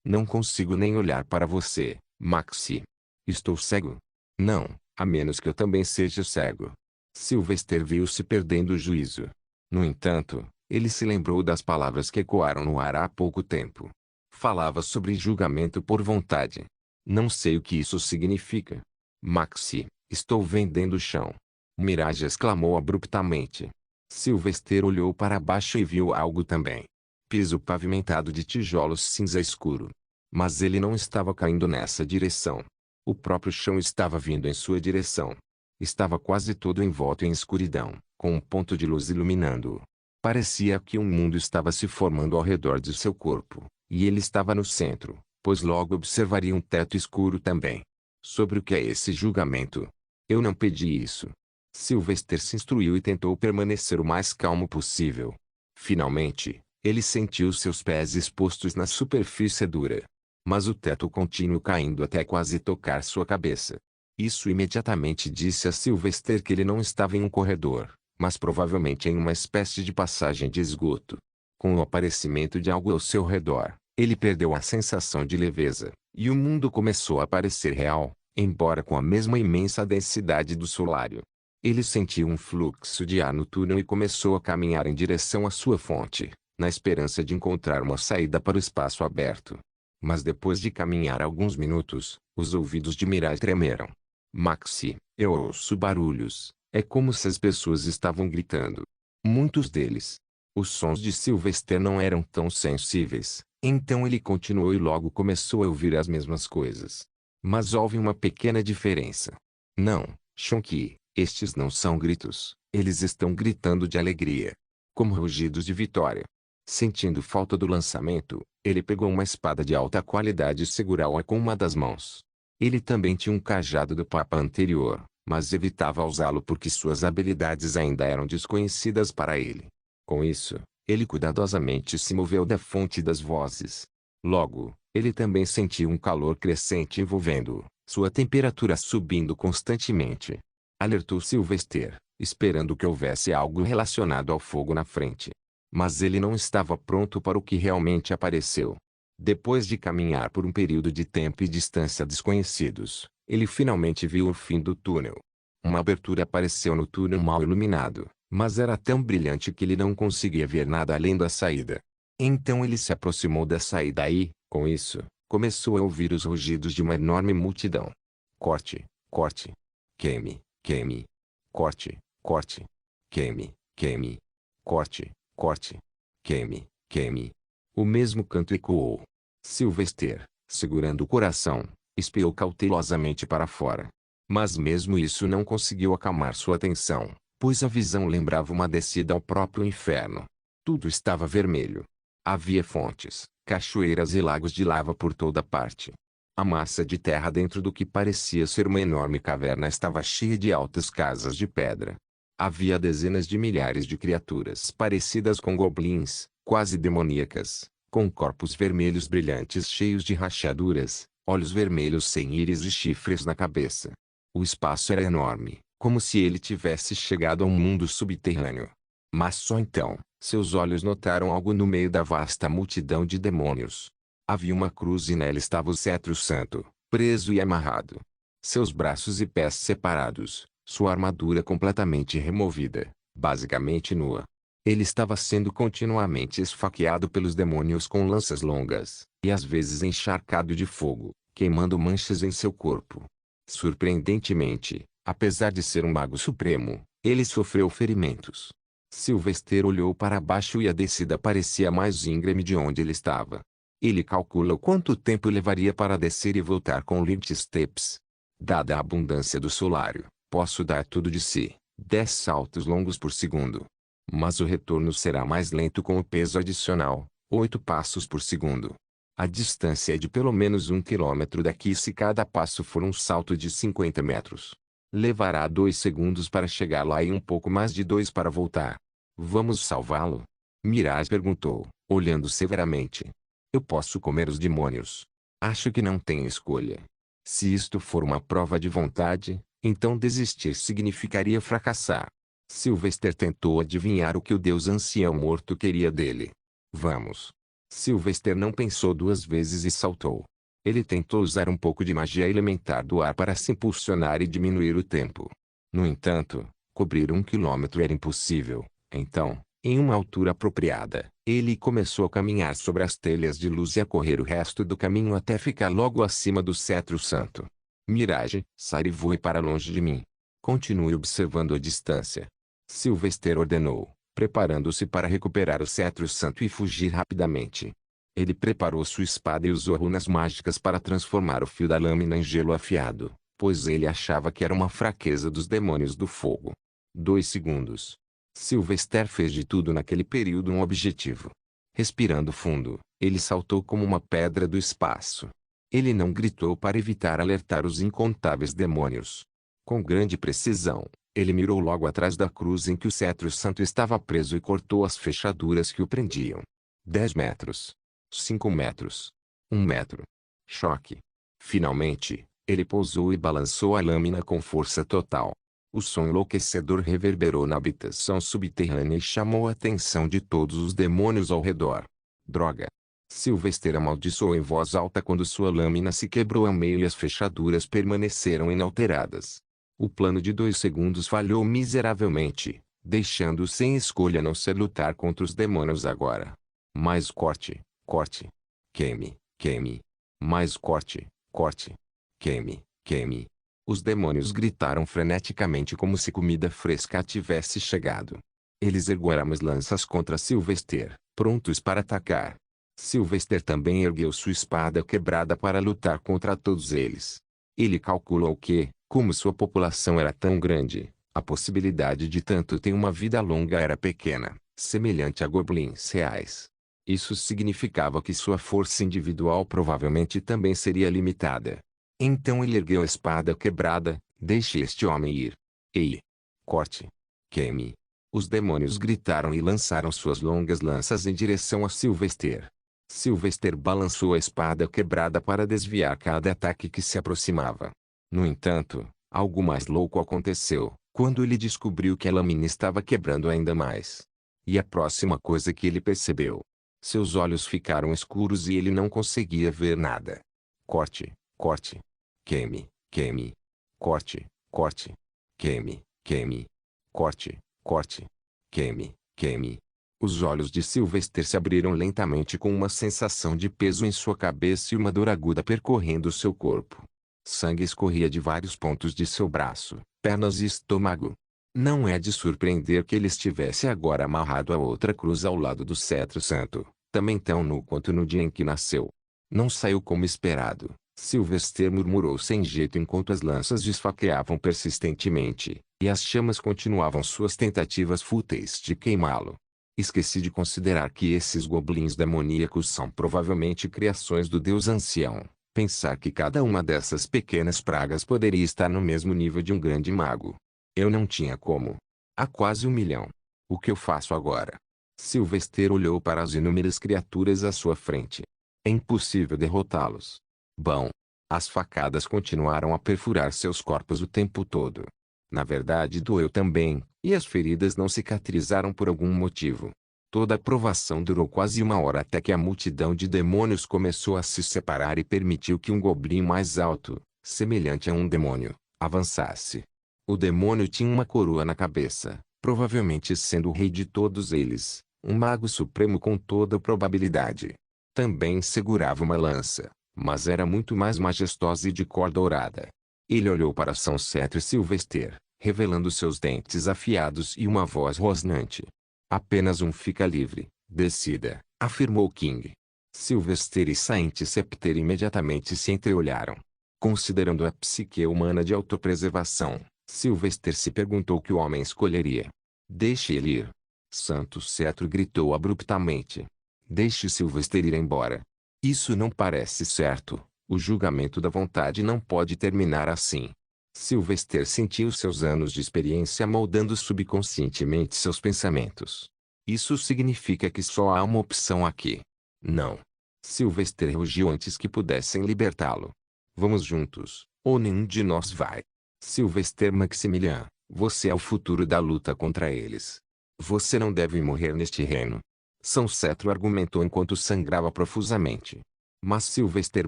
Não consigo nem olhar para você, Maxi. Estou cego? Não, a menos que eu também seja cego. Sylvester viu-se perdendo o juízo. No entanto, ele se lembrou das palavras que ecoaram no ar há pouco tempo. Falava sobre julgamento por vontade. Não sei o que isso significa. Maxi, estou vendendo o chão. Mirage exclamou abruptamente. Sylvester olhou para baixo e viu algo também. Piso pavimentado de tijolos cinza escuro. Mas ele não estava caindo nessa direção. O próprio chão estava vindo em sua direção. Estava quase todo envolto em escuridão, com um ponto de luz iluminando-o. Parecia que um mundo estava se formando ao redor de seu corpo, e ele estava no centro, pois logo observaria um teto escuro também. Sobre o que é esse julgamento? Eu não pedi isso. Sylvester se instruiu e tentou permanecer o mais calmo possível. Finalmente, ele sentiu seus pés expostos na superfície dura. Mas o teto continuou caindo até quase tocar sua cabeça. Isso imediatamente disse a Sylvester que ele não estava em um corredor, mas provavelmente em uma espécie de passagem de esgoto. Com o aparecimento de algo ao seu redor, ele perdeu a sensação de leveza, e o mundo começou a parecer real, embora com a mesma imensa densidade do solário. Ele sentiu um fluxo de ar no túnel e começou a caminhar em direção à sua fonte, na esperança de encontrar uma saída para o espaço aberto. Mas depois de caminhar alguns minutos, os ouvidos de Mirage tremeram. Maxi, eu ouço barulhos. É como se as pessoas estavam gritando. Muitos deles. Os sons de Sylvester não eram tão sensíveis, então ele continuou e logo começou a ouvir as mesmas coisas. Mas houve uma pequena diferença. Não, Shonky, estes não são gritos, eles estão gritando de alegria. Como rugidos de vitória. Sentindo falta do lançamento, ele pegou uma espada de alta qualidade e segurou-a com uma das mãos. Ele também tinha um cajado do Papa anterior, mas evitava usá-lo porque suas habilidades ainda eram desconhecidas para ele. Com isso, ele cuidadosamente se moveu da fonte das vozes. Logo, ele também sentiu um calor crescente envolvendo-o, sua temperatura subindo constantemente. Alertou Sylvester, esperando que houvesse algo relacionado ao fogo na frente. Mas ele não estava pronto para o que realmente apareceu. Depois de caminhar por um período de tempo e distância desconhecidos, ele finalmente viu o fim do túnel. Uma abertura apareceu no túnel mal iluminado, mas era tão brilhante que ele não conseguia ver nada além da saída. Então ele se aproximou da saída e, com isso, começou a ouvir os rugidos de uma enorme multidão. Corte, corte. Queime, queime. Corte, corte. Queime, queime. Corte, corte. Queime, queime. O mesmo canto ecoou. Sylvester, segurando o coração, espiou cautelosamente para fora. Mas mesmo isso não conseguiu acalmar sua atenção, pois a visão lembrava uma descida ao próprio inferno. Tudo estava vermelho. Havia fontes, cachoeiras e lagos de lava por toda parte. A massa de terra dentro do que parecia ser uma enorme caverna estava cheia de altas casas de pedra. Havia dezenas de milhares de criaturas parecidas com goblins, quase demoníacas, com corpos vermelhos brilhantes cheios de rachaduras, olhos vermelhos sem íris e chifres na cabeça. O espaço era enorme, como se ele tivesse chegado a um mundo subterrâneo. Mas só então, seus olhos notaram algo no meio da vasta multidão de demônios. Havia uma cruz e nela estava o cetro santo, preso e amarrado. Seus braços e pés separados, sua armadura completamente removida, basicamente nua. Ele estava sendo continuamente esfaqueado pelos demônios com lanças longas, e às vezes encharcado de fogo, queimando manchas em seu corpo. Surpreendentemente, apesar de ser um mago supremo, ele sofreu ferimentos. Sylvester olhou para baixo e a descida parecia mais íngreme de onde ele estava. Ele calculou quanto tempo levaria para descer e voltar com Lynch Steps. Dada a abundância do solário, posso dar tudo de si, 10 saltos longos por segundo. Mas o retorno será mais lento com o peso adicional, 8 passos por segundo. A distância é de pelo menos 1 quilômetro daqui se cada passo for um salto de 50 metros. Levará 2 segundos para chegar lá e um pouco mais de 2 para voltar. Vamos salvá-lo? Mirage perguntou, olhando severamente. Eu posso comer os demônios. Acho que não tenho escolha. Se isto for uma prova de vontade, então desistir significaria fracassar. Sylvester tentou adivinhar o que o deus ancião morto queria dele. Vamos. Sylvester não pensou duas vezes e saltou. Ele tentou usar um pouco de magia elementar do ar para se impulsionar e diminuir o tempo. No entanto, cobrir 1 quilômetro era impossível. Então, em uma altura apropriada, ele começou a caminhar sobre as telhas de luz e a correr o resto do caminho até ficar logo acima do cetro santo. Mirage, saia e voe para longe de mim. Continue observando a distância. Sylvester ordenou, preparando-se para recuperar o cetro santo e fugir rapidamente. Ele preparou sua espada e usou runas mágicas para transformar o fio da lâmina em gelo afiado, pois ele achava que era uma fraqueza dos demônios do fogo. 2 segundos. Sylvester fez de tudo naquele período um objetivo. Respirando fundo, ele saltou como uma pedra do espaço. Ele não gritou para evitar alertar os incontáveis demônios. Com grande precisão, ele mirou logo atrás da cruz em que o cetro santo estava preso e cortou as fechaduras que o prendiam. 10 metros. 5 metros. 1 metro. Choque. Finalmente, ele pousou e balançou a lâmina com força total. O som enlouquecedor reverberou na habitação subterrânea e chamou a atenção de todos os demônios ao redor. Droga! Sylvester amaldiçoou em voz alta quando sua lâmina se quebrou ao meio e as fechaduras permaneceram inalteradas. O plano de 2 segundos falhou miseravelmente, deixando-o sem escolha a não ser lutar contra os demônios agora. Mais corte, corte. Queime, queime. Mais corte, corte. Queime, queime. Os demônios gritaram freneticamente como se comida fresca tivesse chegado. Eles ergueram as lanças contra Sylvester, prontos para atacar. Sylvester também ergueu sua espada quebrada para lutar contra todos eles. Ele calculou que, como sua população era tão grande, a possibilidade de tanto ter uma vida longa era pequena, semelhante a goblins reais. Isso significava que sua força individual provavelmente também seria limitada. Então ele ergueu a espada quebrada, deixe este homem ir. Ei! Corte! Queime! Os demônios gritaram e lançaram suas longas lanças em direção a Sylvester. Sylvester balançou a espada quebrada para desviar cada ataque que se aproximava. No entanto, algo mais louco aconteceu, quando ele descobriu que a lâmina estava quebrando ainda mais. E a próxima coisa que ele percebeu. Seus olhos ficaram escuros e ele não conseguia ver nada. Corte, corte. Queime, queime. Corte, corte. Queime, queime. Corte, corte. Queime, queime. Os olhos de Sylvester se abriram lentamente com uma sensação de peso em sua cabeça e uma dor aguda percorrendo seu corpo. Sangue escorria de vários pontos de seu braço, pernas e estômago. Não é de surpreender que ele estivesse agora amarrado a outra cruz ao lado do cetro santo, também tão nu quanto no dia em que nasceu. Não saiu como esperado, Sylvester murmurou sem jeito enquanto as lanças esfaqueavam persistentemente, e as chamas continuavam suas tentativas fúteis de queimá-lo. Esqueci de considerar que esses goblins demoníacos são provavelmente criações do Deus Ancião. Pensar que cada uma dessas pequenas pragas poderia estar no mesmo nível de um grande mago. Eu não tinha como. Há quase 1 milhão. O que eu faço agora? Sylvester olhou para as inúmeras criaturas à sua frente. É impossível derrotá-los. Bom. As facadas continuaram a perfurar seus corpos o tempo todo. Na verdade doeu também, e as feridas não cicatrizaram por algum motivo. Toda a provação durou quase 1 hora até que a multidão de demônios começou a se separar e permitiu que um goblin mais alto, semelhante a um demônio, avançasse. O demônio tinha uma coroa na cabeça, provavelmente sendo o rei de todos eles, um mago supremo com toda probabilidade. Também segurava uma lança, mas era muito mais majestosa e de cor dourada. Ele olhou para São Cetro e Sylvester, revelando seus dentes afiados e uma voz rosnante. Apenas um fica livre, decida, afirmou King. Sylvester e Saint Scepter imediatamente se entreolharam. Considerando a psique humana de autopreservação, Sylvester se perguntou que o homem escolheria. Deixe ele ir. Santo Cetro gritou abruptamente. Deixe Sylvester ir embora. Isso não parece certo. O julgamento da vontade não pode terminar assim. Sylvester sentiu seus anos de experiência moldando subconscientemente seus pensamentos. Isso significa que só há uma opção aqui. Não. Sylvester rugiu antes que pudessem libertá-lo. Vamos juntos, ou nenhum de nós vai. Sylvester Maximilian, você é o futuro da luta contra eles. Você não deve morrer neste reino. São Cetro argumentou enquanto sangrava profusamente. Mas Sylvester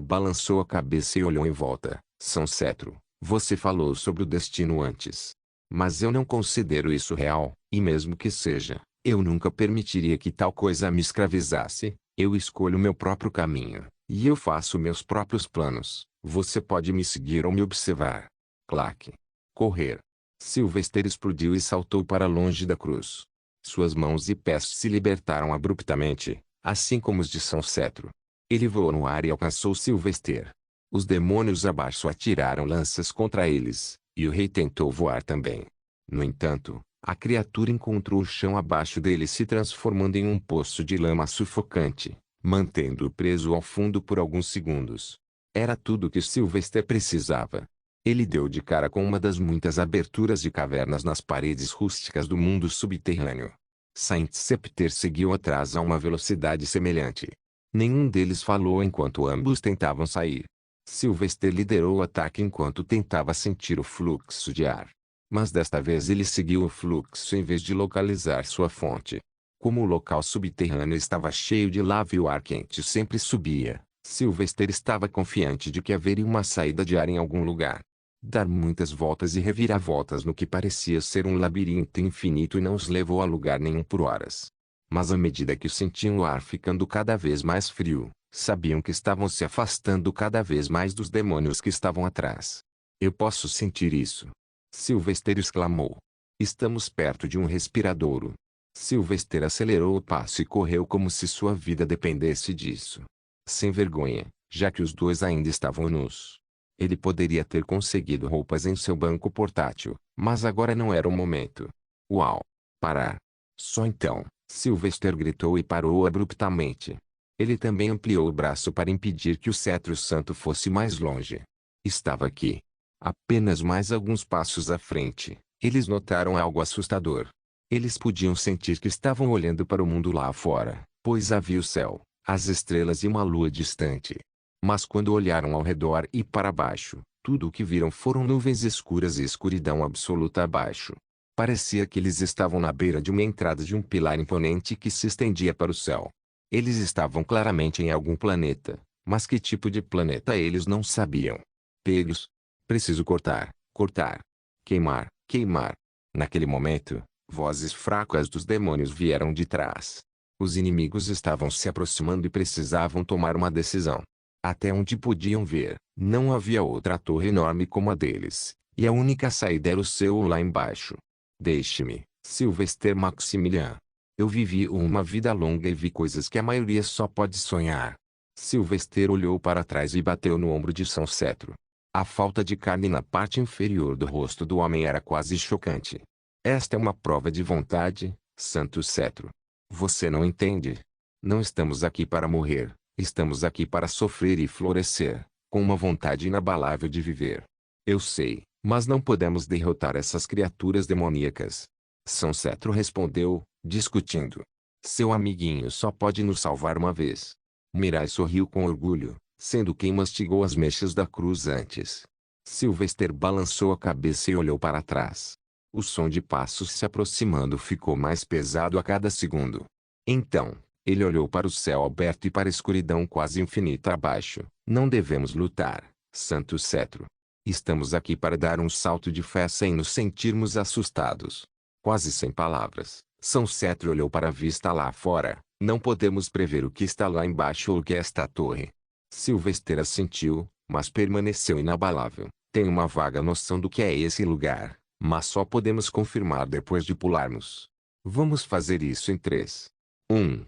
balançou a cabeça e olhou em volta. São Cetro, você falou sobre o destino antes. Mas eu não considero isso real, e mesmo que seja, eu nunca permitiria que tal coisa me escravizasse. Eu escolho meu próprio caminho, e eu faço meus próprios planos. Você pode me seguir ou me observar. Claque. Correr. Sylvester explodiu e saltou para longe da cruz. Suas mãos e pés se libertaram abruptamente, assim como os de São Cetro. Ele voou no ar e alcançou Sylvester. Os demônios abaixo atiraram lanças contra eles, e o rei tentou voar também. No entanto, a criatura encontrou o chão abaixo dele se transformando em um poço de lama sufocante, mantendo-o preso ao fundo por alguns segundos. Era tudo que Sylvester precisava. Ele deu de cara com uma das muitas aberturas de cavernas nas paredes rústicas do mundo subterrâneo. Saint Scepter seguiu atrás a uma velocidade semelhante. Nenhum deles falou enquanto ambos tentavam sair. Sylvester liderou o ataque enquanto tentava sentir o fluxo de ar. Mas desta vez ele seguiu o fluxo em vez de localizar sua fonte. Como o local subterrâneo estava cheio de lava e o ar quente sempre subia, Sylvester estava confiante de que haveria uma saída de ar em algum lugar. Dar muitas voltas e reviravoltas no que parecia ser um labirinto infinito e não os levou a lugar nenhum por horas. Mas à medida que sentiam o ar ficando cada vez mais frio, sabiam que estavam se afastando cada vez mais dos demônios que estavam atrás. Eu posso sentir isso. Sylvester exclamou. Estamos perto de um respiradouro. Sylvester acelerou o passo e correu como se sua vida dependesse disso. Sem vergonha, já que os dois ainda estavam nus. Ele poderia ter conseguido roupas em seu banco portátil, mas agora não era o momento. Uau! Parar! Só então, Sylvester gritou e parou abruptamente. Ele também ampliou o braço para impedir que o cetro santo fosse mais longe. Estava aqui. Apenas mais alguns passos à frente, eles notaram algo assustador. Eles podiam sentir que estavam olhando para o mundo lá fora, pois havia o céu, as estrelas e uma lua distante. Mas quando olharam ao redor e para baixo, tudo o que viram foram nuvens escuras e escuridão absoluta abaixo. Parecia que eles estavam na beira de uma entrada de um pilar imponente que se estendia para o céu. Eles estavam claramente em algum planeta, mas que tipo de planeta eles não sabiam. Pegos. Preciso cortar, cortar. Queimar, queimar. Naquele momento, vozes fracas dos demônios vieram de trás. Os inimigos estavam se aproximando e precisavam tomar uma decisão. Até onde podiam ver, não havia outra torre enorme como a deles, e a única saída era o céu lá embaixo. Deixe-me, Sylvester Maximilian. Eu vivi uma vida longa e vi coisas que a maioria só pode sonhar. Sylvester olhou para trás e bateu no ombro de São Cetro. A falta de carne na parte inferior do rosto do homem era quase chocante. Esta é uma prova de vontade, Santo Cetro. Você não entende? Não estamos aqui para morrer, estamos aqui para sofrer e florescer, com uma vontade inabalável de viver. Eu sei, mas não podemos derrotar essas criaturas demoníacas. São Cetro respondeu, discutindo. Seu amiguinho só pode nos salvar uma vez. Mirai sorriu com orgulho. sendo quem mastigou as mechas da cruz antes. Sylvester balançou a cabeça e olhou para trás. O som de passos se aproximando ficou mais pesado a cada segundo. Então, ele olhou para o céu aberto e para a escuridão quase infinita abaixo. Não devemos lutar, Santo Cetro. Estamos aqui para dar um salto de fé sem nos sentirmos assustados. Quase sem palavras, São Cetro olhou para a vista lá fora. Não podemos prever o que está lá embaixo ou o que é esta torre. Sylvester assentiu, mas permaneceu inabalável. Tenho uma vaga noção do que é esse lugar, mas só podemos confirmar depois de pularmos. Vamos fazer isso em 3. 1.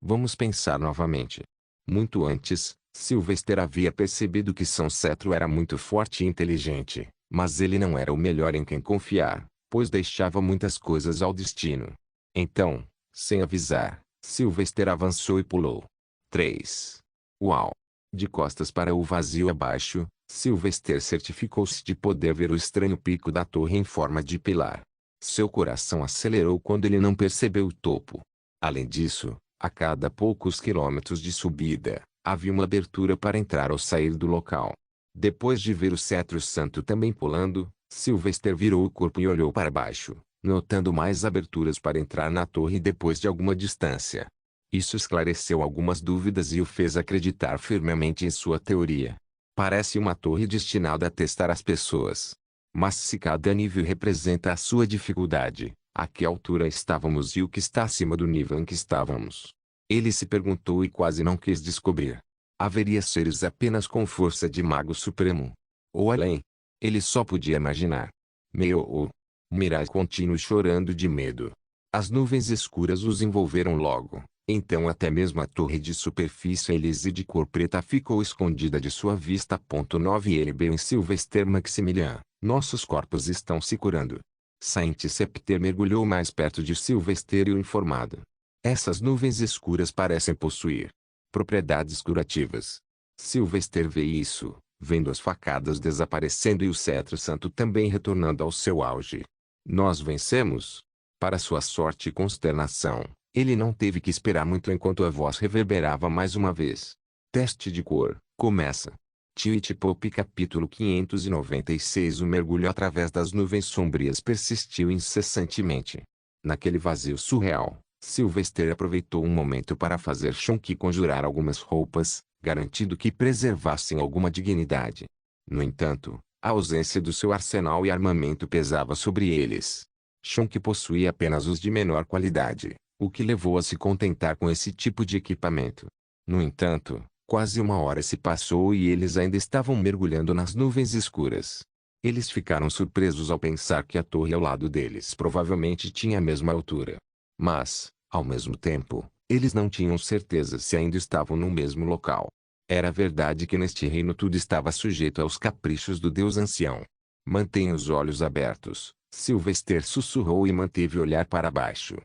Vamos pensar novamente. Muito antes, Sylvester havia percebido que São Cetro era muito forte e inteligente, mas ele não era o melhor em quem confiar, pois deixava muitas coisas ao destino. Então, sem avisar, Sylvester avançou e pulou. 3. Uau! De costas para o vazio abaixo, Sylvester certificou-se de poder ver o estranho pico da torre em forma de pilar. Seu coração acelerou quando ele não percebeu o topo. Além disso, a cada poucos quilômetros de subida, havia uma abertura para entrar ou sair do local. Depois de ver o cetro santo também pulando, Sylvester virou o corpo e olhou para baixo, notando mais aberturas para entrar na torre depois de alguma distância. Isso esclareceu algumas dúvidas e o fez acreditar firmemente em sua teoria. Parece uma torre destinada a testar as pessoas. Mas se cada nível representa a sua dificuldade, a que altura estávamos e o que está acima do nível em que estávamos? Ele se perguntou e quase não quis descobrir. Haveria seres apenas com força de mago supremo? Ou além? Ele só podia imaginar. Meio. Mirai continuou chorando de medo. As nuvens escuras os envolveram logo. Então até mesmo a torre de superfície lisa e de cor preta ficou escondida de sua vista. 9 Ele bem em Sylvester Maximilian. Nossos corpos estão se curando. Saint Scepter mergulhou mais perto de Sylvester e o informado. Essas nuvens escuras parecem possuir propriedades curativas. Sylvester vê isso, vendo as facadas desaparecendo e o cetro santo também retornando ao seu auge. Nós vencemos? Para sua sorte e consternação, ele não teve que esperar muito enquanto a voz reverberava mais uma vez. Teste de cor, começa. Twitch Pop capítulo 596 O mergulho através das nuvens sombrias persistiu incessantemente. Naquele vazio surreal, Sylvester aproveitou um momento para fazer Shonky conjurar algumas roupas, garantindo que preservassem alguma dignidade. No entanto, a ausência do seu arsenal e armamento pesava sobre eles. Shonky possuía apenas os de menor qualidade, o que levou a se contentar com esse tipo de equipamento. No entanto, quase uma hora se passou e eles ainda estavam mergulhando nas nuvens escuras. Eles ficaram surpresos ao pensar que a torre ao lado deles provavelmente tinha a mesma altura. Mas, ao mesmo tempo, eles não tinham certeza se ainda estavam no mesmo local. Era verdade que neste reino tudo estava sujeito aos caprichos do Deus Ancião. Mantenha os olhos abertos, Sylvester sussurrou e manteve o olhar para baixo.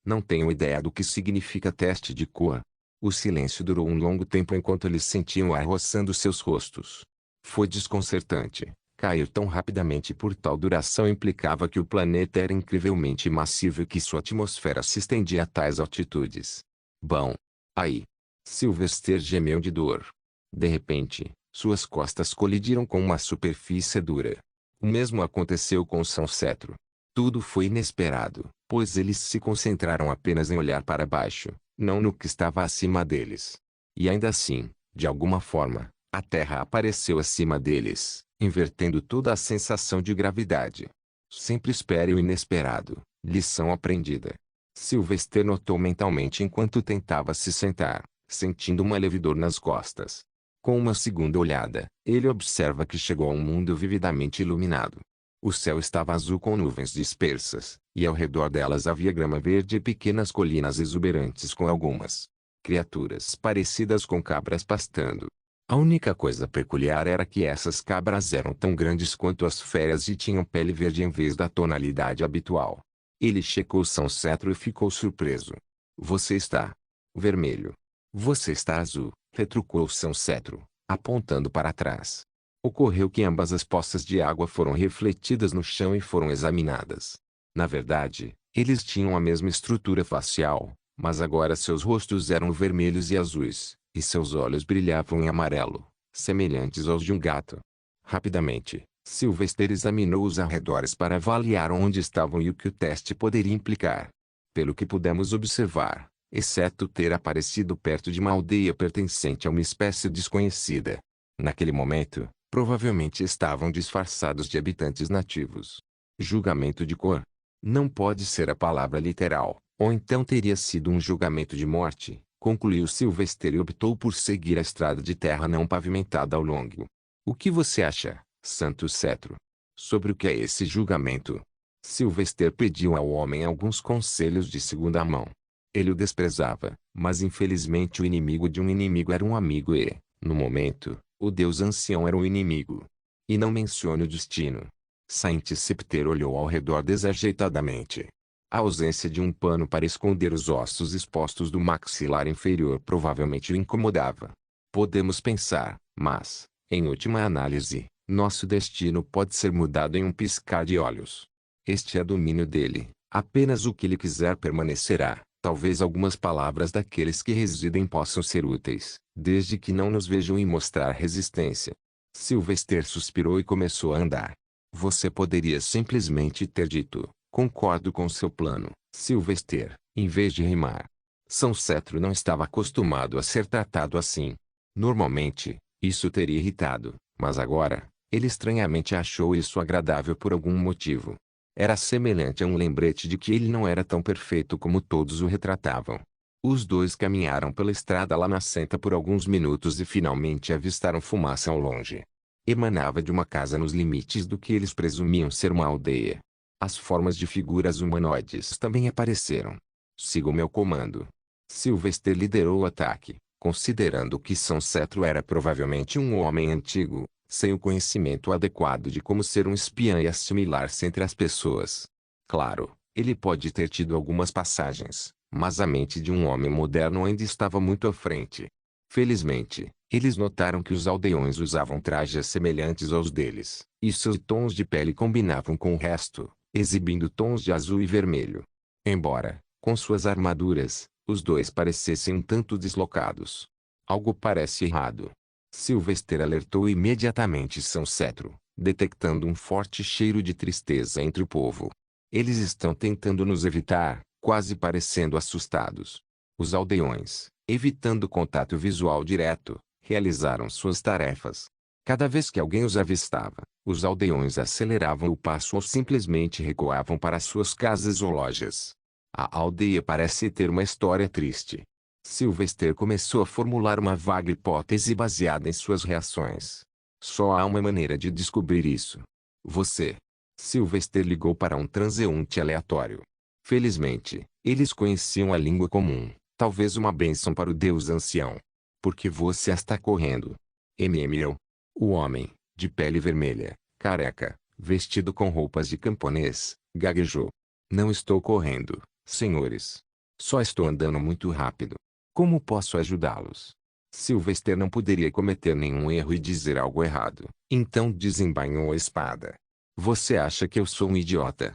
Não tenho ideia do que significa teste de cor. O silêncio durou um longo tempo enquanto eles sentiam o ar roçando seus rostos. Foi desconcertante. Cair tão rapidamente por tal duração implicava que o planeta era incrivelmente massivo e que sua atmosfera se estendia a tais altitudes. Bom. Aí. Sylvester gemeu de dor. De repente, suas costas colidiram com uma superfície dura. O mesmo aconteceu com São Cetro. Tudo foi inesperado, pois eles se concentraram apenas em olhar para baixo, não no que estava acima deles. E ainda assim, de alguma forma, a Terra apareceu acima deles, invertendo toda a sensação de gravidade. Sempre espere o inesperado. Lição aprendida. Sylvester notou mentalmente enquanto tentava se sentar, sentindo uma levidor nas costas. Com uma segunda olhada, ele observa que chegou a um mundo vividamente iluminado. O céu estava azul com nuvens dispersas, e ao redor delas havia grama verde e pequenas colinas exuberantes com algumas criaturas parecidas com cabras pastando. A única coisa peculiar era que essas cabras eram tão grandes quanto as fêmeas e tinham pele verde em vez da tonalidade habitual. Ele checou São Cetro e ficou surpreso. Você está vermelho. Você está azul, retrucou São Cetro, apontando para trás. Ocorreu que ambas as poças de água foram refletidas no chão e foram examinadas. Na verdade, eles tinham a mesma estrutura facial, mas agora seus rostos eram vermelhos e azuis, e seus olhos brilhavam em amarelo, semelhantes aos de um gato. Rapidamente, Sylvester examinou os arredores para avaliar onde estavam e o que o teste poderia implicar. Pelo que pudemos observar, exceto ter aparecido perto de uma aldeia pertencente a uma espécie desconhecida. Naquele momento, provavelmente estavam disfarçados de habitantes nativos. Julgamento de cor. Não pode ser a palavra literal, ou então teria sido um julgamento de morte, concluiu Sylvester e optou por seguir a estrada de terra não pavimentada ao longo. O que você acha, Santo Cetro? Sobre o que é esse julgamento? Sylvester pediu ao homem alguns conselhos de segunda mão. Ele o desprezava, mas infelizmente o inimigo de um inimigo era um amigo e, no momento, o Deus ancião era um inimigo. E não mencione o destino. Saint Scepter olhou ao redor desajeitadamente. A ausência de um pano para esconder os ossos expostos do maxilar inferior provavelmente o incomodava. Podemos pensar, mas, em última análise, nosso destino pode ser mudado em um piscar de olhos. Este é domínio dele, apenas o que ele quiser permanecerá. Talvez algumas palavras daqueles que residem possam ser úteis, desde que não nos vejam e mostrar resistência. Sylvester suspirou e começou a andar. Você poderia simplesmente ter dito, concordo com seu plano, Sylvester, em vez de rimar. São Cetro não estava acostumado a ser tratado assim. Normalmente, isso teria irritado, mas agora, ele estranhamente achou isso agradável por algum motivo. Era semelhante a um lembrete de que ele não era tão perfeito como todos o retratavam. Os dois caminharam pela estrada lamacenta por alguns minutos e finalmente avistaram fumaça ao longe. Emanava de uma casa nos limites do que eles presumiam ser uma aldeia. As formas de figuras humanoides também apareceram. Siga o meu comando. Sylvester liderou o ataque, considerando que São Cetro era provavelmente um homem antigo, sem o conhecimento adequado de como ser um espiã e assimilar-se entre as pessoas. Claro, ele pode ter tido algumas passagens, mas a mente de um homem moderno ainda estava muito à frente. Felizmente, eles notaram que os aldeões usavam trajes semelhantes aos deles, e seus tons de pele combinavam com o resto, exibindo tons de azul e vermelho. Embora, com suas armaduras, os dois parecessem um tanto deslocados. Algo parece errado. Sylvester alertou imediatamente São Cetro, detectando um forte cheiro de tristeza entre o povo. Eles estão tentando nos evitar, quase parecendo assustados. Os aldeões, evitando contato visual direto, realizaram suas tarefas. Cada vez que alguém os avistava, os aldeões aceleravam o passo ou simplesmente recuavam para suas casas ou lojas. A aldeia parece ter uma história triste. Sylvester começou a formular uma vaga hipótese baseada em suas reações. Só há uma maneira de descobrir isso. Você. Sylvester ligou para um transeunte aleatório. Felizmente, eles conheciam a língua comum, talvez uma bênção para o Deus ancião. Por que você está correndo? Emil. O homem, de pele vermelha, careca, vestido com roupas de camponês, gaguejou. Não estou correndo, senhores. Só estou andando muito rápido. Como posso ajudá-los? Sylvester não poderia cometer nenhum erro e dizer algo errado, então desembainhou a espada. Você acha que eu sou um idiota?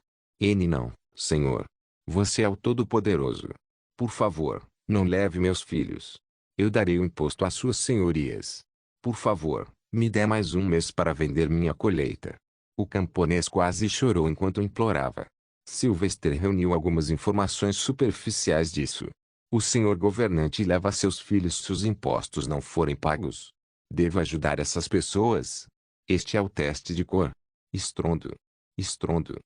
Não, senhor. Você é o Todo-Poderoso. Por favor, não leve meus filhos. Eu darei o imposto às suas senhorias. Por favor, me dê mais um mês para vender minha colheita. O camponês quase chorou enquanto implorava. Sylvester reuniu algumas informações superficiais disso. O senhor governante leva seus filhos se os impostos não forem pagos. Devo ajudar essas pessoas? Este é o teste de cor. Estrondo. Estrondo.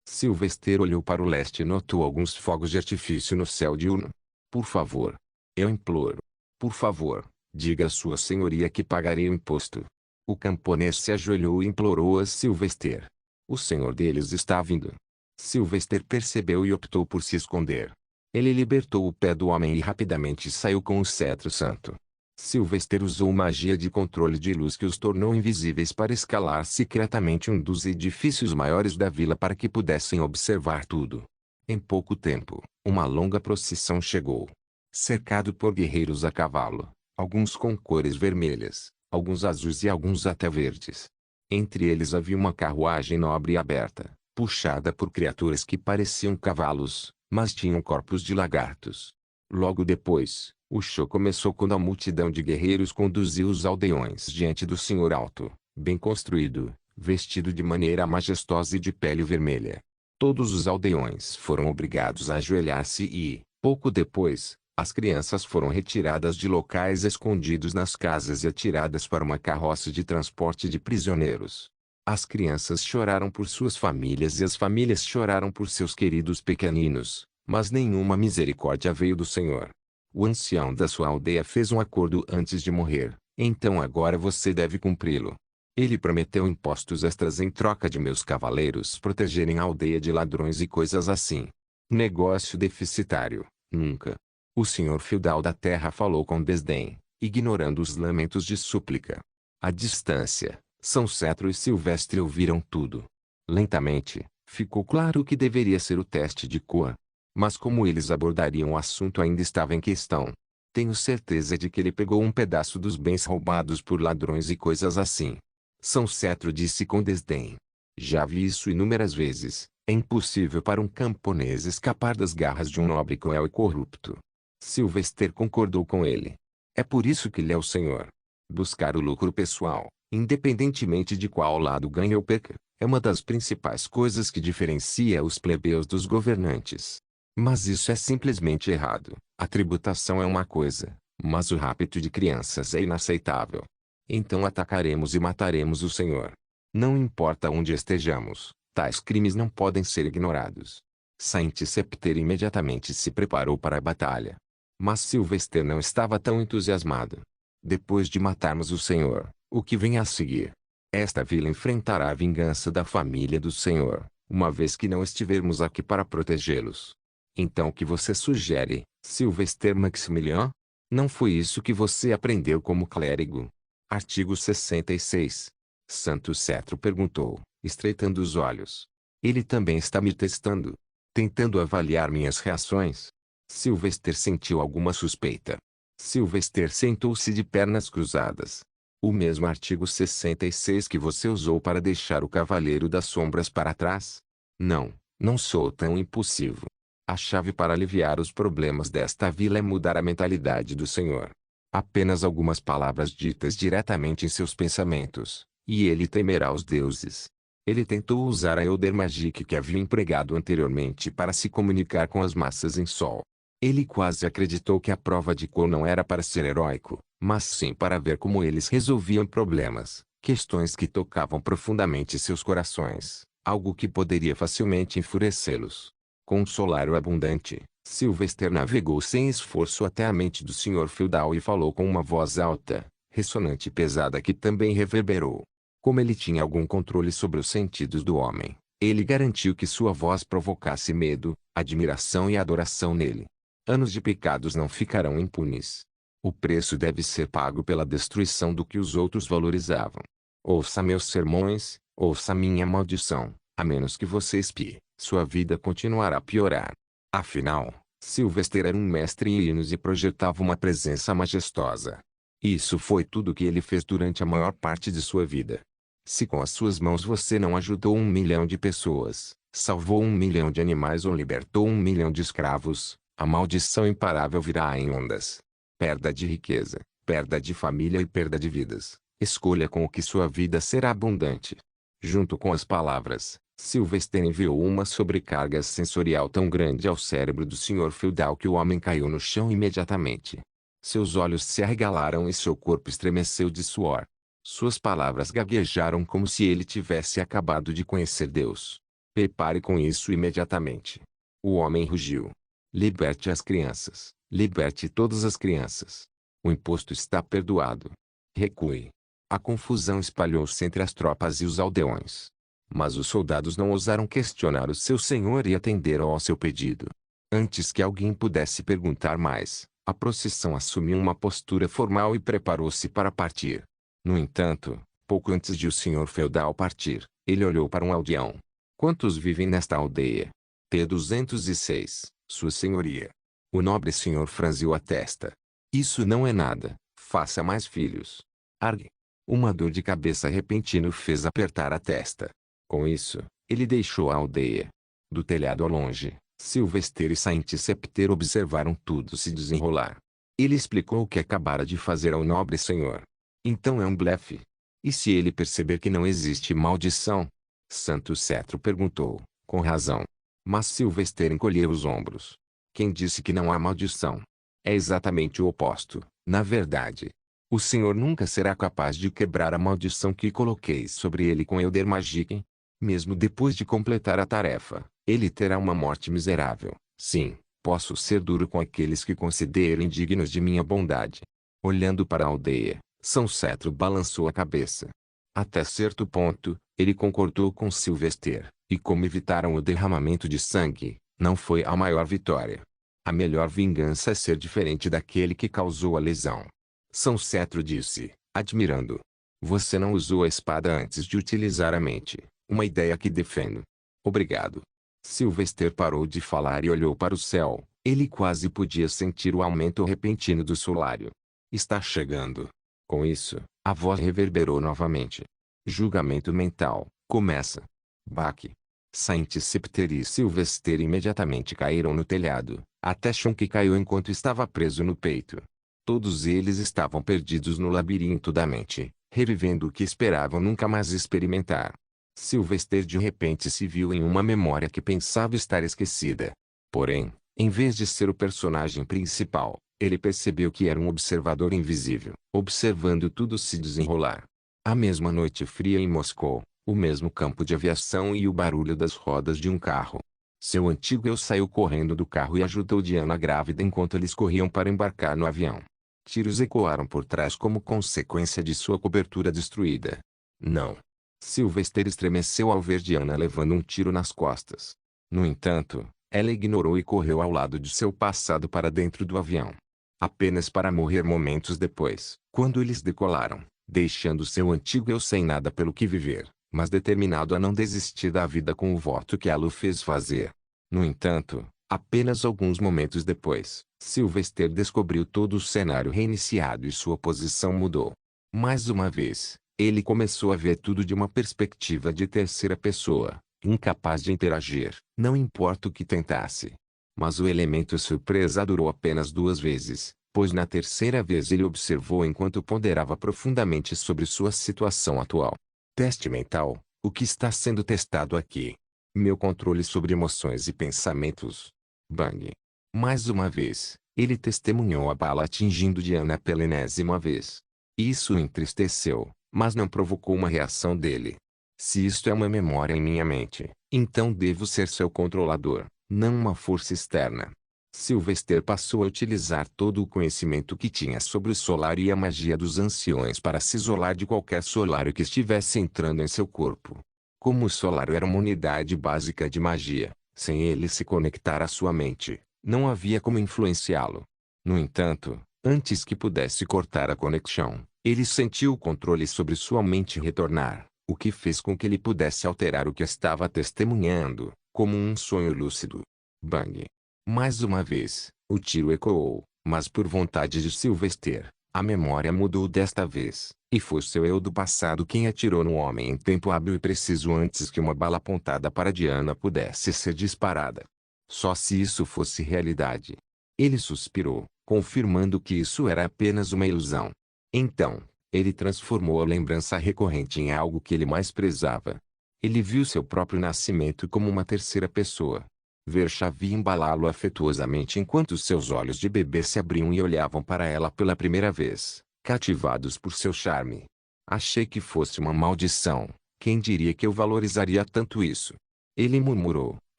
Sylvester olhou para o leste e notou alguns fogos de artifício no céu diurno. Por favor. Eu imploro. Por favor, diga a sua senhoria que pagarei o imposto. O camponês se ajoelhou e implorou a Sylvester. O senhor deles está vindo. Sylvester percebeu e optou por se esconder. Ele libertou o pé do homem e rapidamente saiu com o cetro santo. Sylvester usou magia de controle de luz que os tornou invisíveis para escalar secretamente um dos edifícios maiores da vila para que pudessem observar tudo. Em pouco tempo, uma longa procissão chegou. Cercado por guerreiros a cavalo, alguns com cores vermelhas, alguns azuis e alguns até verdes. Entre eles havia uma carruagem nobre e aberta, puxada por criaturas que pareciam cavalos, mas tinham corpos de lagartos. Logo depois, O show começou quando a multidão de guerreiros conduziu os aldeões diante do senhor alto, bem construído, vestido de maneira majestosa e de pele vermelha. Todos os aldeões foram obrigados a ajoelhar-se e, pouco depois, as crianças foram retiradas de locais escondidos nas casas e atiradas para uma carroça de transporte de prisioneiros. As crianças choraram por suas famílias e as famílias choraram por seus queridos pequeninos, mas nenhuma misericórdia veio do Senhor. O ancião da sua aldeia fez um acordo antes de morrer, então agora você deve cumpri-lo. Ele prometeu impostos extras em troca de meus cavaleiros protegerem a aldeia de ladrões e coisas assim. Negócio deficitário, nunca. O senhor feudal da terra falou com desdém, ignorando os lamentos de súplica. À distância, São Cetro e Silvestre ouviram tudo. Lentamente, ficou claro que deveria ser o teste de cor. Mas como eles abordariam o assunto ainda estava em questão. Tenho certeza de que ele pegou um pedaço dos bens roubados por ladrões e coisas assim. São Cetro disse com desdém. Já vi isso inúmeras vezes. É impossível para um camponês escapar das garras de um nobre cruel e corrupto. Silvestre concordou com ele. É por isso que ele é o senhor. Buscar o lucro pessoal, independentemente de qual lado ganha ou perca, é uma das principais coisas que diferencia os plebeus dos governantes. Mas isso é simplesmente errado. A tributação é uma coisa, mas o rapto de crianças é inaceitável. Então atacaremos e mataremos o Senhor. Não importa onde estejamos, tais crimes não podem ser ignorados. Saint Septer imediatamente se preparou para a batalha. Mas Silvestre não estava tão entusiasmado. Depois de matarmos o Senhor, o que vem a seguir? Esta vila enfrentará a vingança da família do Senhor, uma vez que não estivermos aqui para protegê-los. Então o que você sugere, Silvestre Maximilian? Não foi isso que você aprendeu como clérigo? Artigo 66. Santo Cetro perguntou, estreitando os olhos. Ele também está me testando. Tentando avaliar minhas reações. Silvestre sentiu alguma suspeita. Silvestre sentou-se de pernas cruzadas. O mesmo artigo 66 que você usou para deixar o Cavaleiro das Sombras para trás? Não, não sou tão impulsivo. A chave para aliviar os problemas desta vila é mudar a mentalidade do Senhor. Apenas algumas palavras ditas diretamente em seus pensamentos, e ele temerá os deuses. Ele tentou usar a Elder Magic que havia empregado anteriormente para se comunicar com as massas em Sol. Ele quase acreditou que a prova de cor não era para ser heróico, mas sim para ver como eles resolviam problemas, questões que tocavam profundamente seus corações, algo que poderia facilmente enfurecê-los. Com um solário abundante, Silvestre navegou sem esforço até a mente do senhor feudal e falou com uma voz alta, ressonante e pesada que também reverberou. Como ele tinha algum controle sobre os sentidos do homem, ele garantiu que sua voz provocasse medo, admiração e adoração nele. Anos de pecados não ficarão impunes. O preço deve ser pago pela destruição do que os outros valorizavam. Ouça meus sermões, ouça minha maldição, a menos que você espie, sua vida continuará a piorar. Afinal, Silvestre era um mestre em hinos e projetava uma presença majestosa. Isso foi tudo que ele fez durante a maior parte de sua vida. Se com as suas mãos você não ajudou 1 milhão de pessoas, salvou 1 milhão de animais ou libertou 1 milhão de escravos, a maldição imparável virá em ondas. Perda de riqueza, perda de família e perda de vidas. Escolha com o que sua vida será abundante. Junto com as palavras, Silvestre enviou uma sobrecarga sensorial tão grande ao cérebro do senhor feudal que o homem caiu no chão imediatamente. Seus olhos se arregalaram e seu corpo estremeceu de suor. Suas palavras gaguejaram como se ele tivesse acabado de conhecer Deus. Prepare com isso imediatamente. O homem rugiu. Liberte as crianças. Liberte todas as crianças. O imposto está perdoado. Recue. A confusão espalhou-se entre as tropas e os aldeões. Mas os soldados não ousaram questionar o seu senhor e atenderam ao seu pedido. Antes que alguém pudesse perguntar mais, a procissão assumiu uma postura formal e preparou-se para partir. No entanto, pouco antes de o senhor feudal partir, ele olhou para um aldeão. Quantos vivem nesta aldeia? T-206, sua senhoria. O nobre senhor franziu a testa. Isso não é nada, faça mais filhos. Argue. Uma dor de cabeça repentina o fez apertar a testa. Com isso, ele deixou a aldeia. Do telhado ao longe, Silvestre e Saint Septer observaram tudo se desenrolar. Ele explicou o que acabara de fazer ao nobre senhor. Então é um blefe. E se ele perceber que não existe maldição? Santo Cetro perguntou, com razão. Mas Silvester encolheu os ombros. Quem disse que não há maldição? É exatamente o oposto, na verdade. O senhor nunca será capaz de quebrar a maldição que coloquei sobre ele com Elder Magic. Mesmo depois de completar a tarefa, ele terá uma morte miserável. Sim, posso ser duro com aqueles que considero indignos de minha bondade. Olhando para a aldeia, São Cetro balançou a cabeça. Até certo ponto, ele concordou com Silvester, e como evitaram o derramamento de sangue, não foi a maior vitória. A melhor vingança é ser diferente daquele que causou a lesão. São Cetro disse, admirando. Você não usou a espada antes de utilizar a mente, uma ideia que defendo. Obrigado. Silvester parou de falar e olhou para o céu. Ele quase podia sentir o aumento repentino do solário. Está chegando. Com isso, a voz reverberou novamente. Julgamento mental, começa. Baque. Saint Scepter e Silvester imediatamente caíram no telhado, até Shonk caiu enquanto estava preso no peito. Todos eles estavam perdidos no labirinto da mente, revivendo o que esperavam nunca mais experimentar. Silvester de repente se viu em uma memória que pensava estar esquecida. Porém, em vez de ser o personagem principal, ele percebeu que era um observador invisível, observando tudo se desenrolar. A mesma noite fria em Moscou, o mesmo campo de aviação e o barulho das rodas de um carro. Seu antigo eu saiu correndo do carro e ajudou Diana grávida enquanto eles corriam para embarcar no avião. Tiros ecoaram por trás como consequência de sua cobertura destruída. Não. Silvester estremeceu ao ver Diana levando um tiro nas costas. No entanto, ela ignorou e correu ao lado de seu passado para dentro do avião. Apenas para morrer momentos depois, quando eles decolaram, deixando seu antigo eu sem nada pelo que viver, mas determinado a não desistir da vida com o voto que ela o fez fazer. No entanto, apenas alguns momentos depois, Silvester descobriu todo o cenário reiniciado e sua posição mudou. Mais uma vez, ele começou a ver tudo de uma perspectiva de terceira pessoa, incapaz de interagir, não importa o que tentasse. Mas o elemento surpresa durou apenas 2 vezes, pois na terceira vez ele observou enquanto ponderava profundamente sobre sua situação atual. Teste mental, o que está sendo testado aqui? Meu controle sobre emoções e pensamentos. Bang. Mais uma vez, ele testemunhou a bala atingindo Diana pela enésima vez. Isso o entristeceu, mas não provocou uma reação dele. Se isto é uma memória em minha mente, então devo ser seu controlador, não uma força externa. Silvester passou a utilizar todo o conhecimento que tinha sobre o solário e a magia dos anciões para se isolar de qualquer solário que estivesse entrando em seu corpo. Como o solário era uma unidade básica de magia, sem ele se conectar à sua mente, não havia como influenciá-lo. No entanto, antes que pudesse cortar a conexão, ele sentiu o controle sobre sua mente retornar, o que fez com que ele pudesse alterar o que estava testemunhando, como um sonho lúcido. Bang! Mais uma vez, o tiro ecoou, mas por vontade de Silvester, a memória mudou desta vez, e foi seu eu do passado quem atirou no homem em tempo hábil e preciso antes que uma bala apontada para Diana pudesse ser disparada. Só se isso fosse realidade. Ele suspirou, confirmando que isso era apenas uma ilusão. Então, ele transformou a lembrança recorrente em algo que ele mais prezava. Ele viu seu próprio nascimento como uma terceira pessoa. Ver Xavi embalá-lo afetuosamente enquanto seus olhos de bebê se abriam e olhavam para ela pela primeira vez, cativados por seu charme. Achei que fosse uma maldição. Quem diria que eu valorizaria tanto isso? Ele murmurou,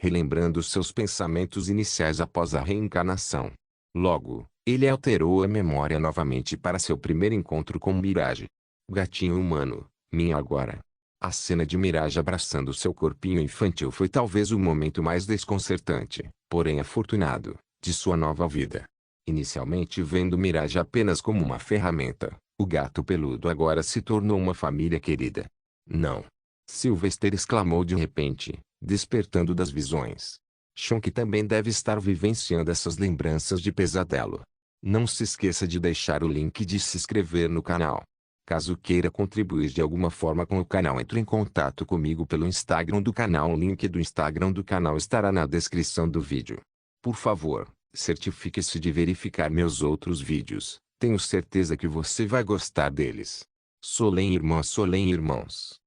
relembrando seus pensamentos iniciais após a reencarnação. Logo, ele alterou a memória novamente para seu primeiro encontro com Mirage. Gatinho humano, minha agora. A cena de Mirage abraçando seu corpinho infantil foi talvez o momento mais desconcertante, porém afortunado, de sua nova vida. Inicialmente vendo Mirage apenas como uma ferramenta, o gato peludo agora se tornou uma família querida. Não! Silvester exclamou de repente, despertando das visões. Shonk também deve estar vivenciando essas lembranças de pesadelo. Não se esqueça de deixar o link de se inscrever no canal. Caso queira contribuir de alguma forma com o canal, entre em contato comigo pelo Instagram do canal. O link do Instagram do canal estará na descrição do vídeo. Por favor, Certifique-se de verificar meus outros vídeos. Tenho certeza que você vai gostar deles. Solem irmãs, Solem irmãos.